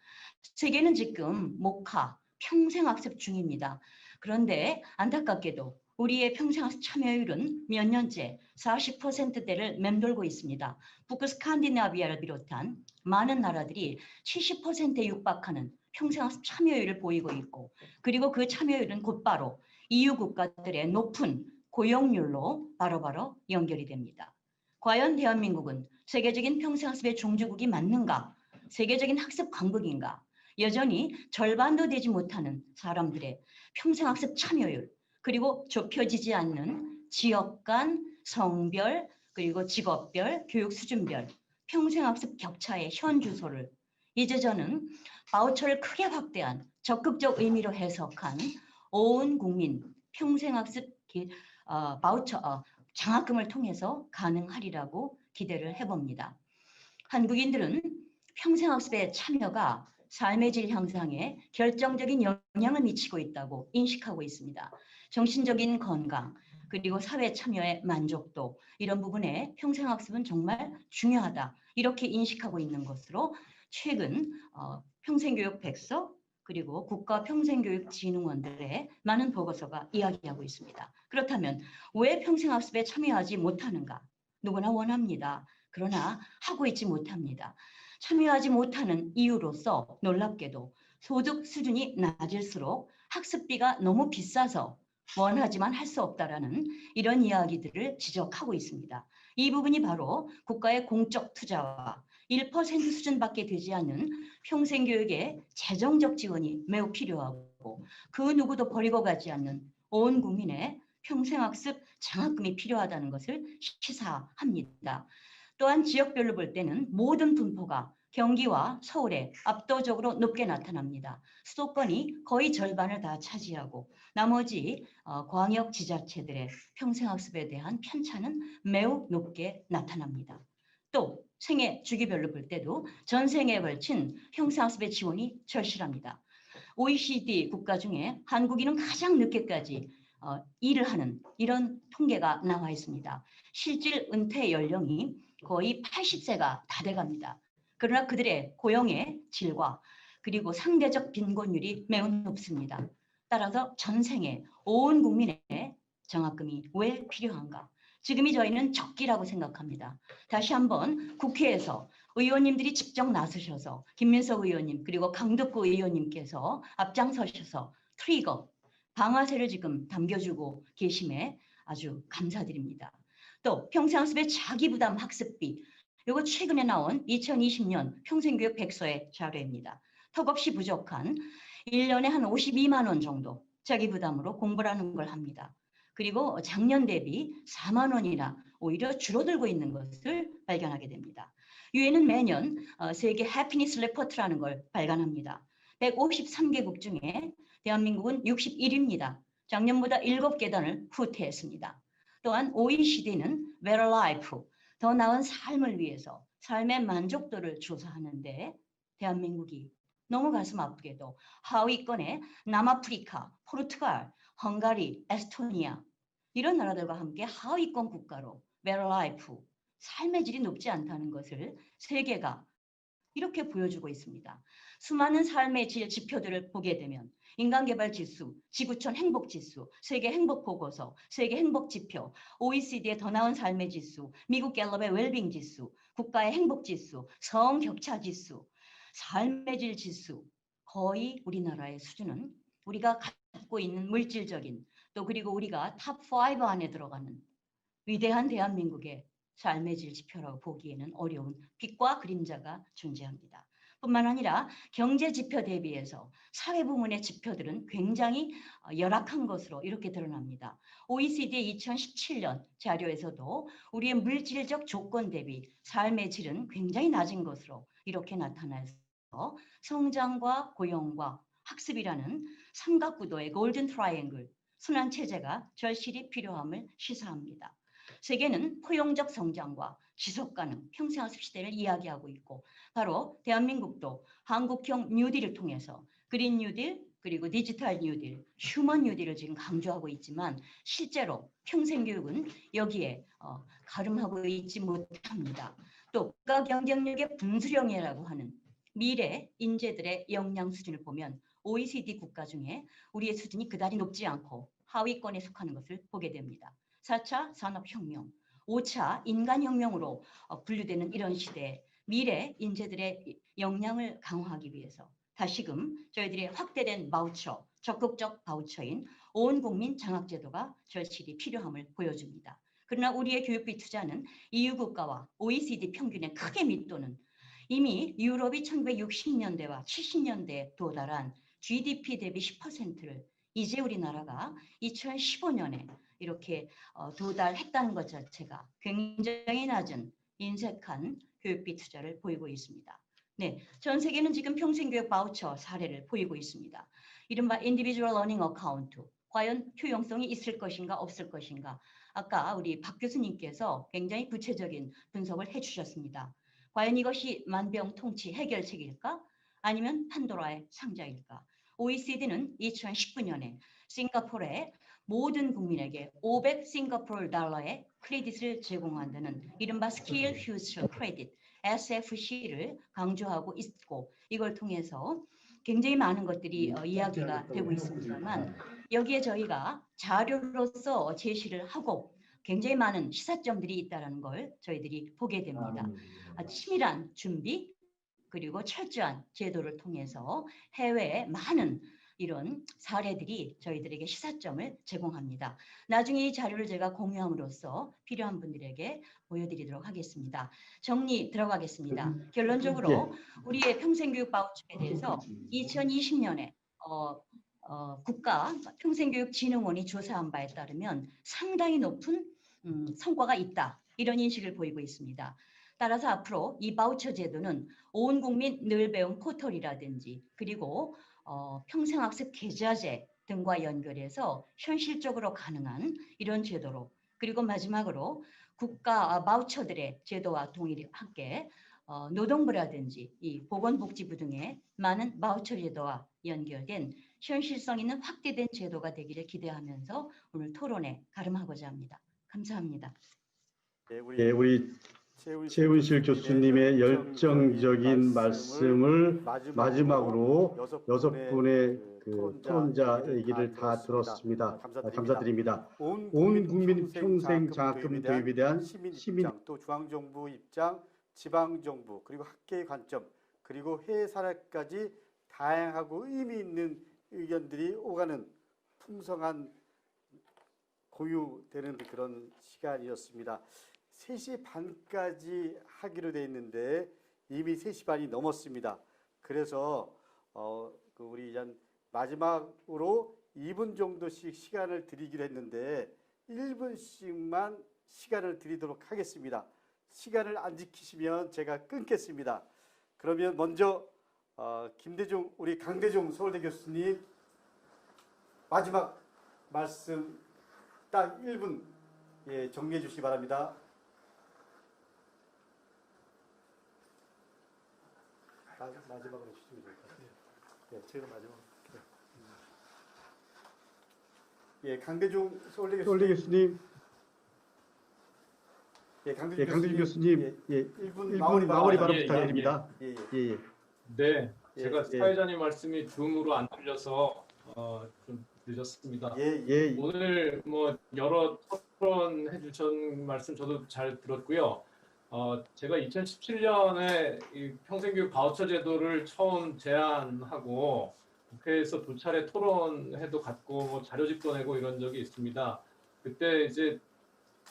세계는 지금 목화, 평생학습 중입니다. 그런데 안타깝게도 우리의 평생학습 참여율은 몇 년째 40%대를 맴돌고 있습니다. 북극 스칸디나비아를 비롯한 많은 나라들이 70%에 육박하는 평생학습 참여율을 보이고 있고, 그리고 그 참여율은 곧바로 EU 국가들의 높은 고용률로 바로바로 연결이 됩니다. 과연 대한민국은 세계적인 평생학습의 종주국이 맞는가? 세계적인 학습 강국인가? 여전히 절반도 되지 못하는 사람들의 평생학습 참여율, 그리고 좁혀지지 않는 지역 간, 성별, 그리고 직업별, 교육 수준별 평생학습 격차의 현 주소를 이제 저는 바우처를 크게 확대한 적극적 의미로 해석한 온 국민 평생학습 바우처 장학금을 통해서 가능하리라고 기대를 해봅니다. 한국인들은 평생학습의 참여가 삶의 질 향상에 결정적인 영향을 미치고 있다고 인식하고 있습니다. 정신적인 건강, 그리고 사회 참여의 만족도, 이런 부분에 평생학습은 정말 중요하다, 이렇게 인식하고 있는 것으로 최근 평생교육 백서, 그리고 국가평생교육진흥원들의 많은 보고서가 이야기하고 있습니다. 그렇다면 왜 평생학습에 참여하지 못하는가? 누구나 원합니다. 그러나 하고 있지 못합니다. 참여하지 못하는 이유로서 놀랍게도 소득 수준이 낮을수록 학습비가 너무 비싸서 원하지만 할 수 없다라는 이런 이야기들을 지적하고 있습니다. 이 부분이 바로 국가의 공적 투자와 1% 수준밖에 되지 않는 평생교육의 재정적 지원이 매우 필요하고, 그 누구도 버리고 가지 않는 온 국민의 평생학습 장학금이 필요하다는 것을 시사합니다. 또한 지역별로 볼 때는 모든 분포가 경기와 서울에 압도적으로 높게 나타납니다. 수도권이 거의 절반을 다 차지하고 나머지 광역 지자체들의 평생학습에 대한 편차는 매우 높게 나타납니다. 또 생애 주기별로 볼 때도 전 생애에 걸친 평생학습의 지원이 절실합니다. OECD 국가 중에 한국인은 가장 늦게까지 일을 하는 이런 통계가 나와 있습니다. 실질 은퇴 연령이 거의 80세가 다 돼갑니다. 그러나 그들의 고용의 질과 그리고 상대적 빈곤율이 매우 높습니다. 따라서 전생에 온 국민의 장학금이 왜 필요한가? 지금이 저희는 적기라고 생각합니다. 다시 한번 국회에서 의원님들이 직접 나서셔서 김민석 의원님 그리고 강덕구 의원님께서 앞장서셔서 트리거, 방아쇠를 지금 당겨주고 계심에 아주 감사드립니다. 또 평생학습의 자기부담 학습비, 이거 최근에 나온 2020년 평생교육 백서의 자료입니다. 턱없이 부족한 1년에 한 52만 원 정도 자기부담으로 공부를 하는 걸 합니다. 그리고 작년 대비 4만 원이나 오히려 줄어들고 있는 것을 발견하게 됩니다. 유엔은 매년 세계 해피니스 레포트라는 걸 발간합니다. 153개국 중에 대한민국은 61위입니다. 작년보다 7계단을 후퇴했습니다. 또한 OECD는 Better Life, 더 나은 삶을 위해서 삶의 만족도를 조사하는데 대한민국이 너무 가슴 아프게도 하위권에 남아프리카, 포르투갈, 헝가리, 에스토니아 이런 나라들과 함께 하위권 국가로 Better Life, 삶의 질이 높지 않다는 것을 세계가 이렇게 보여주고 있습니다. 수많은 삶의 질 지표들을 보게 되면 인간개발지수, 지구촌 행복지수, 세계행복보고서, 세계행복지표, OECD의 더 나은 삶의 지수, 미국 갤럽의 웰빙 지수, 국가의 행복지수, 성격차지수, 삶의 질 지수, 거의 우리나라의 수준은 우리가 갖고 있는 물질적인 또 그리고 우리가 탑5 안에 들어가는 위대한 대한민국의 삶의 질 지표라고 보기에는 어려운 빛과 그림자가 존재합니다. 뿐만 아니라 경제 지표 대비해서 사회 부문의 지표들은 굉장히 열악한 것으로 이렇게 드러납니다. OECD의 2017년 자료에서도 우리의 물질적 조건 대비 삶의 질은 굉장히 낮은 것으로 이렇게 나타나서 성장과 고용과 학습이라는 삼각구도의 골든 트라이앵글, 순환 체제가 절실히 필요함을 시사합니다. 세계는 포용적 성장과 지속 가능 평생학습 시대를 이야기하고 있고 바로 대한민국도 한국형 뉴딜을 통해서 그린 뉴딜 그리고 디지털 뉴딜, 휴먼 뉴딜을 지금 강조하고 있지만 실제로 평생교육은 여기에 가름하고 있지 못합니다. 또 국가 경쟁력의 분수령이라고 하는 미래 인재들의 역량 수준을 보면 OECD 국가 중에 우리의 수준이 그다지 높지 않고 하위권에 속하는 것을 보게 됩니다. 4차 산업혁명, 5차 인간혁명으로 분류되는 이런 시대에 미래 인재들의 역량을 강화하기 위해서 다시금 저희들의 확대된 바우처, 적극적 바우처인 온 국민 장학제도가 절실히 필요함을 보여줍니다. 그러나 우리의 교육비 투자는 EU 국가와 OECD 평균에 크게 밑도는 이미 유럽이 1960년대와 70년대에 도달한 GDP 대비 10%를 이제 우리나라가 2015년에 이렇게 도달했다는 것 자체가 굉장히 낮은 인색한 교육비 투자를 보이고 있습니다. 네, 전 세계는 지금 평생교육 바우처 사례를 보이고 있습니다. 이른바 인디비주얼 러닝 어카운트, 과연 효용성이 있을 것인가 없을 것인가. 아까 우리 박 교수님께서 굉장히 구체적인 분석을 해주셨습니다. 과연 이것이 만병통치 해결책일까? 아니면 판도라의 상자일까? OECD는 2019년에 싱가포르의 모든 국민에게 500 싱가포르 달러의 크레딧을 제공한다는 이른바 스킬 퓨처 크레딧 SFC를 강조하고 있고 이걸 통해서 굉장히 많은 것들이 이야기가 되고 있습니다만 여기에 저희가 자료로서 제시를 하고 굉장히 많은 시사점들이 있다는 걸 저희들이 보게 됩니다. 치밀한 준비 그리고 철저한 제도를 통해서 해외의 많은 이런 사례들이 저희들에게 시사점을 제공합니다. 나중에 이 자료를 제가 공유함으로써 필요한 분들에게 보여드리도록 하겠습니다. 정리 들어가겠습니다. 결론적으로 우리의 평생교육 바우처에 대해서 2020년에 국가 평생교육진흥원이 조사한 바에 따르면 상당히 높은 성과가 있다. 이런 인식을 보이고 있습니다. 따라서 앞으로 이 바우처 제도는 온 국민 늘 배움 포털이라든지 그리고 평생학습 계좌제 등과 연결해서 현실적으로 가능한 이런 제도로 그리고 마지막으로 국가 바우처들의 제도와 동일하게 노동부라든지 이 보건복지부 등의 많은 바우처 제도와 연결된 현실성 있는 확대된 제도가 되기를 기대하면서 오늘 토론에 가름하고자 합니다. 감사합니다. 예, 우리 최훈실 교수님의 열정적인 말씀을 마지막으로 6분의 그 토론자 얘기를 다 들었습니다. 감사드립니다. 온 국민 평생 장학금 도입에 대한 시민 또 중앙정부 입장, 지방정부 그리고 학계의 관점 그리고 해외 사례까지 다양하고 의미 있는 의견들이 오가는 풍성한 공유되는 그런 시간이었습니다. 3시 반까지 하기로 돼 있는데 이미 3시 반이 넘었습니다. 그래서 우리 마지막으로 2분 정도씩 시간을 드리기로 했는데 1분씩만 시간을 드리도록 하겠습니다. 시간을 안 지키시면 제가 끊겠습니다. 그러면 먼저 김대중 우리 강대중 서울대 교수님 마지막 말씀 딱 1분 정리해 주시기 바랍니다. 마지막으로 주시면 될 것 같아요. 네, 제가 마지막으로. 예, 강대중 서울대 교수님. 예, 강대중 교수님. 예, 1분 마무리 바로 부탁드립니다. 예. 네, 제가 사회자님 말씀이 줌으로 안 들려서 좀 늦었습니다. 예. 오늘 뭐 여러 토론해 주신 말씀 저도 잘 들었고요. 제가 2017년에 이 평생교육 바우처 제도를 처음 제안하고 국회에서 2차례 토론회도 갖고 뭐 자료집도 내고 이런 적이 있습니다. 그때 이제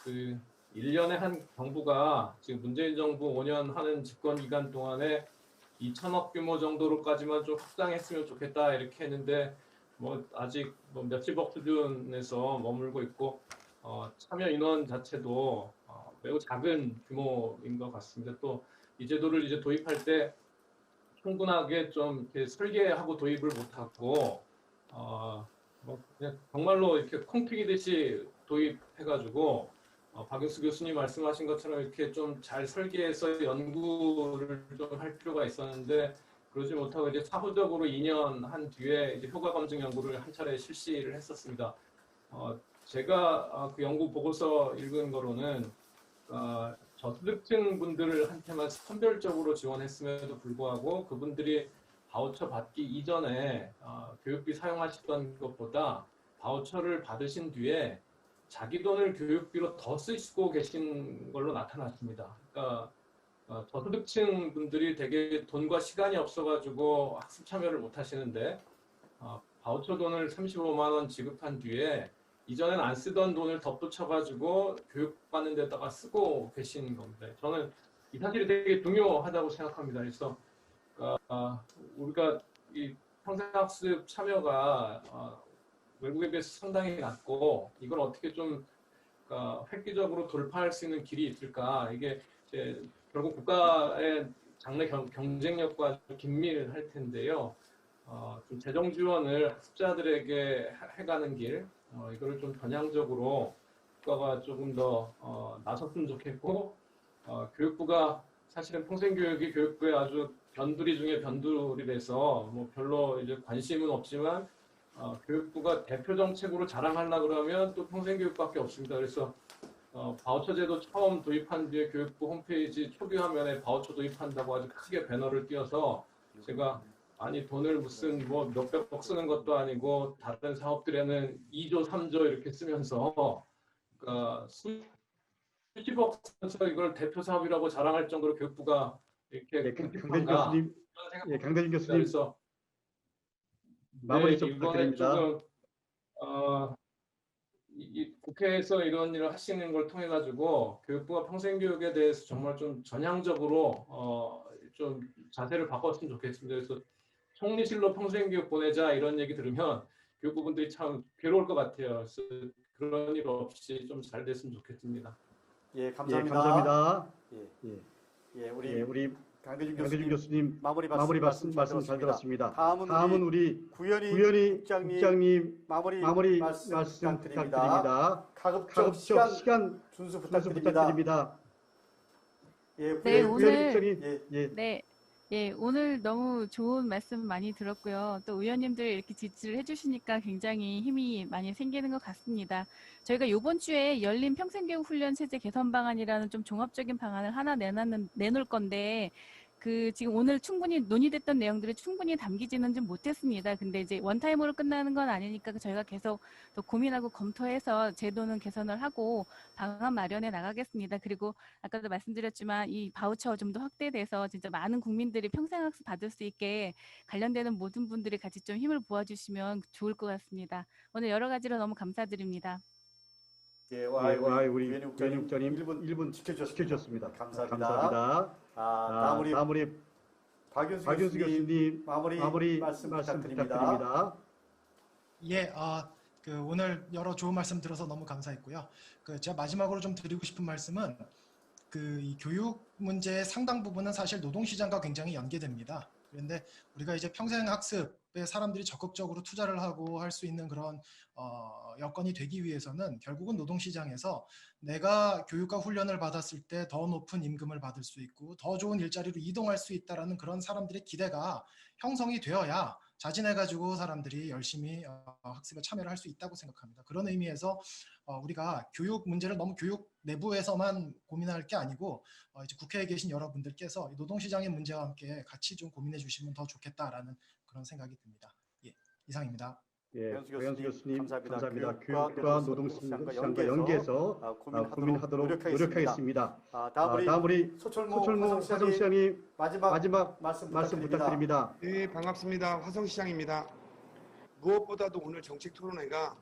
그 1년에 한 정부가 지금 문재인 정부 5년 하는 집권 기간 동안에 2천억 규모 정도로까지만 좀 확장했으면 좋겠다 이렇게 했는데 뭐 아직 뭐 몇십억 수준에서 머물고 있고 참여 인원 자체도 매우 작은 규모인 것 같습니다. 또 이 제도를 이제 도입할 때 충분하게 좀 이렇게 설계하고 도입을 못하고 그냥 정말로 이렇게 콩 튀기듯이 도입해가지고 박윤수 교수님 말씀하신 것처럼 이렇게 좀 잘 설계해서 연구를 좀 할 필요가 있었는데 그러지 못하고 이제 사후적으로 2년 한 뒤에 이제 효과 검증 연구를 한 차례 실시를 했었습니다. 제가 그 연구 보고서 읽은 거로는 저소득층 분들한테만 선별적으로 지원했음에도 불구하고 그분들이 바우처 받기 이전에 교육비 사용하시던 것보다 바우처를 받으신 뒤에 자기 돈을 교육비로 더 쓰시고 계신 걸로 나타났습니다. 그러니까 저소득층 분들이 되게 돈과 시간이 없어가지고 학습 참여를 못 하시는데 바우처 돈을 35만 원 지급한 뒤에 이전엔 안 쓰던 돈을 덧붙여가지고 교육받는 데다가 쓰고 계신 겁니다. 저는 이 사실이 되게 중요하다고 생각합니다. 그래서 우리가 이 평생학습 참여가 외국에 비해서 상당히 낮고 이걸 어떻게 좀 획기적으로 돌파할 수 있는 길이 있을까? 이게 이제 결국 국가의 장래 경쟁력과 긴밀할 텐데요. 좀 재정 지원을 학습자들에게 해가는 길, 이거를 좀 전향적으로 국가가 조금 더 나섰으면 좋겠고, 교육부가 사실은 평생교육이 교육부의 아주 변두리 중에 변두리라서 뭐 별로 이제 관심은 없지만 교육부가 대표 정책으로 자랑하려고 그러면 또 평생교육밖에 없습니다. 그래서 바우처 제도 처음 도입한 뒤에 교육부 홈페이지 초기 화면에 바우처 도입한다고 아주 크게 배너를 띄워서 제가 아니 돈을 무슨 뭐 몇백억 쓰는 것도 아니고 다른 사업들에는 2조, 3조 이렇게 쓰면서 수십억 쓰면서 이걸 대표 사업이라고 자랑할 정도로 교육부가 이렇게 강대중 교수님, 강대중 교수님 그래서 마무리 좀 이번에 부탁드립니다. 조금 이 국회에서 이런 일을 하시는 걸 통해 가지고 교육부가 평생교육에 대해서 정말 좀 전향적으로 좀 자세를 바꿨으면 좋겠습니다. 그래서 총리실로 평생교육 보내자 이런 얘기 들으면 교육부분들이 참 괴로울 것 같아요. 그래서 그런 일 없이 좀 잘 됐으면 좋겠습니다. 예, 예, 감사합니다. 감사합니다. 예, 우리 강대중 강대중 교수님 마무리 말씀 잘 들었습니다. 들었습니다. 다음은 다음은 우리 구현희 국장님 마무리 말씀 부탁드립니다. 가급적 시간 준수 부탁드립니다. 예, 네, 구현희 오늘 국장님, 오늘 너무 좋은 말씀 많이 들었고요. 또 의원님들 이렇게 지지를 해주시니까 굉장히 힘이 많이 생기는 것 같습니다. 저희가 이번 주에 열린 평생교육 훈련 체제 개선 방안이라는 좀 종합적인 방안을 하나 내놓을 건데 지금 오늘 충분히 논의됐던 내용들을 충분히 담기지는 좀 못했습니다. 근데 이제 원타임으로 끝나는 건 아니니까 저희가 계속 더 고민하고 검토해서 제도는 개선을 하고 방안 마련해 나가겠습니다. 그리고 아까도 말씀드렸지만 이 바우처 좀 더 확대돼서 진짜 많은 국민들이 평생학습 받을 수 있게 관련되는 모든 분들이 같이 좀 힘을 모아주시면 좋을 것 같습니다. 오늘 여러 가지로 너무 감사드립니다. 우리 구현희 국장님 1분 지켜주셨습니다. 감사합니다. 다음 우리 박윤수 교수님 마무리 말씀 부탁드립니다. 예, 오늘 여러 좋은 말씀 들어서 너무 감사했고요. 제가 마지막으로 좀 드리고 싶은 말씀은 이 교육 문제의 상당 부분은 사실 노동시장과 굉장히 연계됩니다. 그런데 우리가 이제 평생학습에 사람들이 적극적으로 투자를 하고 할 수 있는 그런 여건이 되기 위해서는 결국은 노동시장에서 내가 교육과 훈련을 받았을 때 더 높은 임금을 받을 수 있고 더 좋은 일자리로 이동할 수 있다라는 그런 사람들의 기대가 형성이 되어야 자진해가지고 사람들이 열심히 학습에 참여를 할 수 있다고 생각합니다. 그런 의미에서 우리가 교육 문제를 너무 교육 내부에서만 고민할 게 아니고 이제 국회에 계신 여러분들께서 노동시장의 문제와 함께 같이 좀 고민해 주시면 더 좋겠다라는 그런 생각이 듭니다. 예, 이상입니다. 박윤수 교수님 감사합니다. 교육과 교육과 노동시장과 연계해서 고민하도록 노력하겠습니다. 다음 우리 소철모 화성시장님 마지막 말씀 부탁드립니다. 네, 반갑습니다. 화성시장입니다. 무엇보다도 오늘 정책 토론회가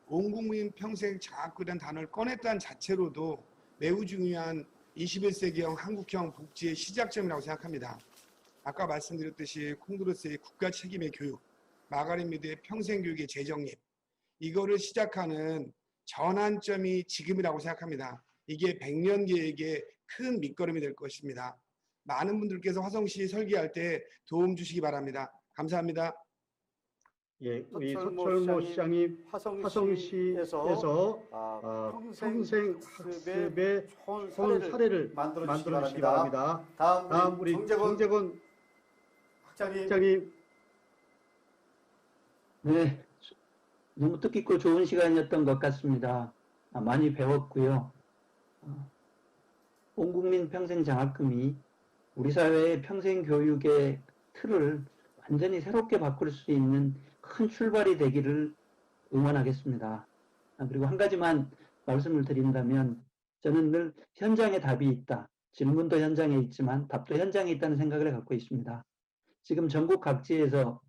온 국민 평생 장학금이라는 단어를 꺼냈다는 자체로도 매우 중요한 21세기형 한국형 복지의 시작점이라고 생각합니다. 아까 말씀드렸듯이 콩두로스의 국가 책임의 교육, 마가렛 미드의 평생교육의 재정립, 이거를 시작하는 전환점이 지금이라고 생각합니다. 이게 100년 계획의 큰 밑거름이 될 것입니다. 많은 분들께서 화성시 설계할 때 도움 주시기 바랍니다. 감사합니다. 예, 우리 서철모 서철모 시장이 시장이 화성시에서 평생 학습의 좋은 사례를 만들어 주시기 바랍니다. 다음 우리 정재건 학장님. 네, 너무 뜻깊고 좋은 시간이었던 것 같습니다. 많이 배웠고요. 온 국민 평생 장학금이 우리 사회의 평생 교육의 틀을 완전히 새롭게 바꿀 수 있는 큰 출발이 되기를 응원하겠습니다. 그리고 한 가지만 말씀을 드린다면 저는 늘 현장에 답이 있다. 질문도 현장에 있지만 답도 현장에 있다는 생각을 갖고 있습니다. 지금 전국 각지에서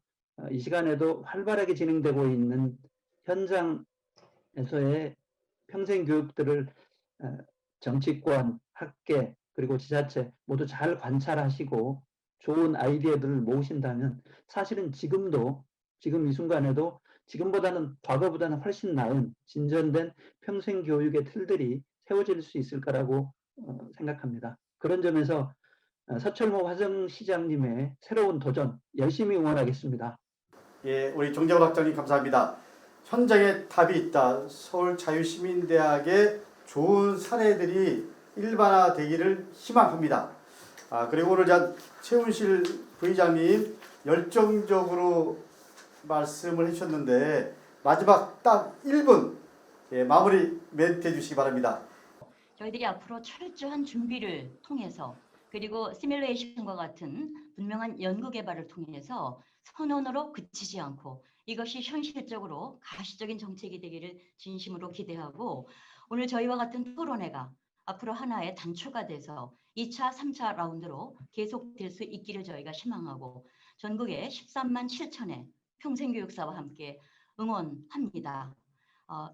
이 시간에도 활발하게 진행되고 있는 현장에서의 평생 교육들을 정치권, 학계, 그리고 지자체 모두 잘 관찰하시고 좋은 아이디어들을 모으신다면 사실은 지금 이 순간에도 지금보다는 과거보다는 훨씬 나은 진전된 평생 교육의 틀들이 세워질 수 있을 거라고 생각합니다. 그런 점에서 서철모 화성시장님의 새로운 도전 열심히 응원하겠습니다. 예, 우리 정재건 학장님 감사합니다. 현장에 답이 있다. 서울자유시민대학의 좋은 사례들이 일반화되기를 희망합니다. 그리고 오늘 최훈실 부의장님 열정적으로 말씀을 해주셨는데 마지막 딱 1분 마무리 멘트 해주시기 바랍니다. 저희들이 앞으로 철저한 준비를 통해서 그리고 시뮬레이션과 같은 분명한 연구 개발을 통해서 선언으로 그치지 않고 이것이 현실적으로 가시적인 정책이 되기를 진심으로 기대하고 오늘 저희와 같은 토론회가 앞으로 하나의 단초가 돼서 2차, 3차 라운드로 계속될 수 있기를 저희가 희망하고 전국의 13만 7천의 평생교육사와 함께 응원합니다.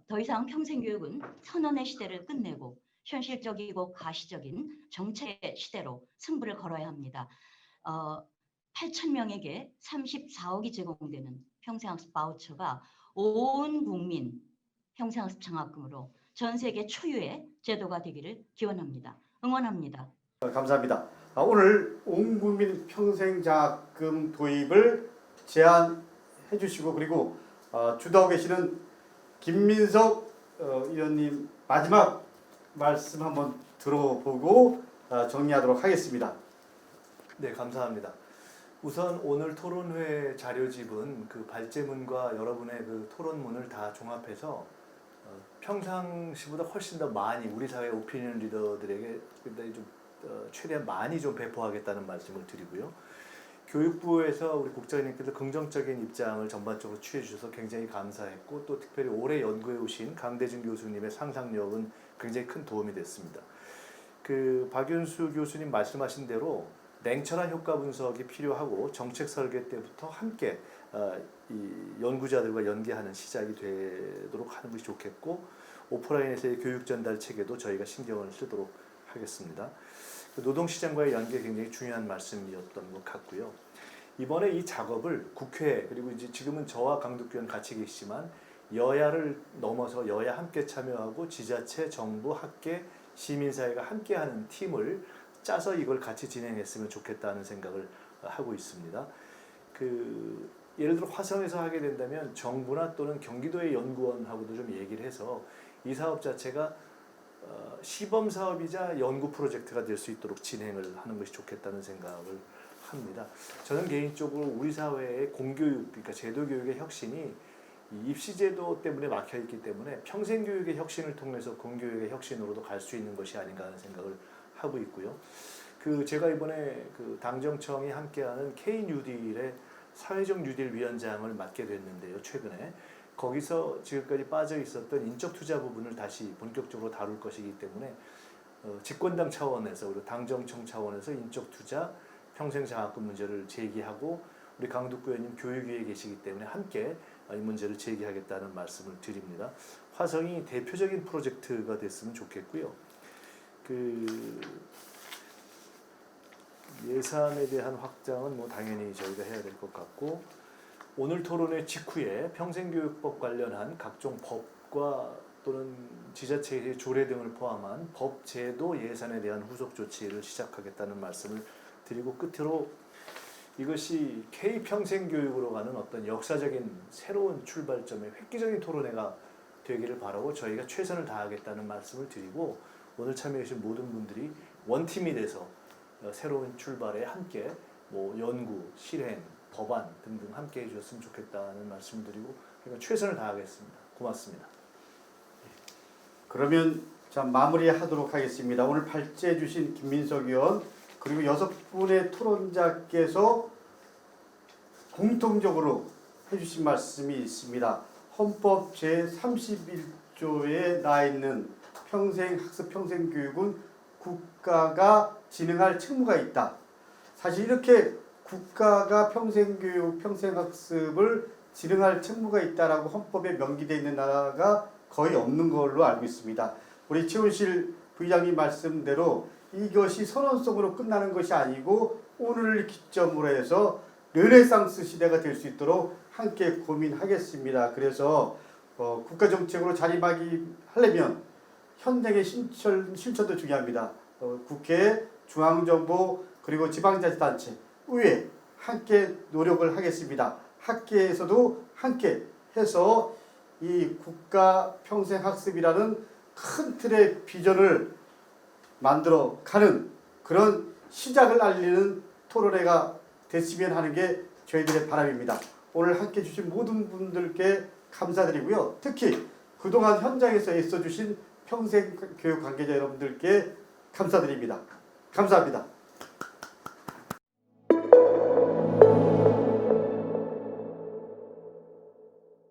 더 이상 평생교육은 선언의 시대를 끝내고 현실적이고 가시적인 정책의 시대로 승부를 걸어야 합니다. 8,000명에게 34억이 제공되는 평생학습 바우처가 온 국민 평생학습 장학금으로 전 세계 초유의 제도가 되기를 기원합니다. 응원합니다. 감사합니다. 오늘 온 국민 평생장학금 도입을 제안해 주시고 그리고 주도하고 계시는 김민석 의원님 마지막 말씀 한번 들어보고 정리하도록 하겠습니다. 네, 감사합니다. 우선 오늘 토론회 자료집은 그 발제문과 여러분의 그 토론문을 다 종합해서 평상시보다 훨씬 더 많이 우리 사회 오피니언 리더들에게 좀 최대한 많이 좀 배포하겠다는 말씀을 드리고요. 교육부에서 우리 국장님께서 긍정적인 입장을 전반적으로 취해 주셔서 굉장히 감사했고 또 특별히 오래 연구해 오신 강대진 교수님의 상상력은 굉장히 큰 도움이 됐습니다. 그 박윤수 교수님 말씀하신 대로 냉철한 효과 분석이 필요하고 정책 설계 때부터 함께 이 연구자들과 연계하는 시작이 되도록 하는 것이 좋겠고 오프라인에서의 교육 전달 체계도 저희가 신경을 쓰도록 하겠습니다. 노동시장과의 연계 굉장히 중요한 말씀이었던 것 같고요. 이번에 이 작업을 국회 그리고 이제 지금은 저와 강덕규 의원 같이 계시지만 여야를 넘어서 여야 함께 참여하고 지자체, 정부, 학계, 시민사회가 함께하는 팀을 짜서 이걸 같이 진행했으면 좋겠다는 생각을 하고 있습니다. 예를 들어 화성에서 하게 된다면 정부나 또는 경기도의 연구원하고도 좀 얘기를 해서 이 사업 자체가 시범 사업이자 연구 프로젝트가 될 수 있도록 진행을 하는 것이 좋겠다는 생각을 합니다. 저는 개인적으로 우리 사회의 공교육, 그러니까 제도 교육의 혁신이 입시제도 때문에 막혀 있기 때문에 평생교육의 혁신을 통해서 공교육의 혁신으로도 갈 수 있는 것이 아닌가 하는 생각을 하고 있고요. 제가 이번에 당정청이 함께하는 K-뉴딜의 사회적 뉴딜 위원장을 맡게 됐는데요. 최근에 거기서 지금까지 빠져 있었던 인적 투자 부분을 다시 본격적으로 다룰 것이기 때문에 집권당 차원에서 그리고 당정청 차원에서 인적 투자 평생 장학금 문제를 제기하고 우리 강덕구 의원님 교육위에 계시기 때문에 함께 이 문제를 제기하겠다는 말씀을 드립니다. 화성이 대표적인 프로젝트가 됐으면 좋겠고요. 예산에 대한 확장은 당연히 저희가 해야 될 것 같고 오늘 토론회 직후에 평생교육법 관련한 각종 법과 또는 지자체의 조례 등을 포함한 법, 제도, 예산에 대한 후속 조치를 시작하겠다는 말씀을 드리고 끝으로 이것이 K평생교육으로 가는 어떤 역사적인 새로운 출발점의 획기적인 토론회가 되기를 바라고 저희가 최선을 다하겠다는 말씀을 드리고, 오늘 참여해 주신 모든 분들이 원팀이 돼서 새로운 출발에 함께 뭐 연구, 실행, 법안 등등 함께 해주셨으면 좋겠다는 말씀을 드리고, 그러니까 최선을 다하겠습니다. 고맙습니다. 그러면 자, 마무리하도록 하겠습니다. 오늘 발제해 주신 김민석 의원 그리고 6분의 토론자께서 공통적으로 해주신 말씀이 있습니다. 헌법 제31조에 나와 있는 평생학습, 평생교육은 국가가 진행할 책무가 있다. 사실 이렇게 국가가 평생교육, 평생학습을 진행할 책무가 있다라고 헌법에 명기되어 있는 나라가 거의 없는 걸로 알고 있습니다. 우리 최훈실 부의장님 말씀대로 이것이 선언성으로 끝나는 것이 아니고 오늘을 기점으로 해서 르네상스 시대가 될 수 있도록 함께 고민하겠습니다. 그래서 국가정책으로 자리매김하려면 현장의 실천도 중요합니다. 국회, 중앙정부, 그리고 지방자치단체, 의회 함께 노력을 하겠습니다. 학계에서도 함께 해서 이 국가 평생학습이라는 큰 틀의 비전을 만들어 가는 그런 시작을 알리는 토론회가 됐으면 하는 게 저희들의 바람입니다. 오늘 함께 해주신 모든 분들께 감사드리고요. 특히 그동안 현장에서 애써주신 평생교육 관계자 여러분들께 감사드립니다. 감사합니다.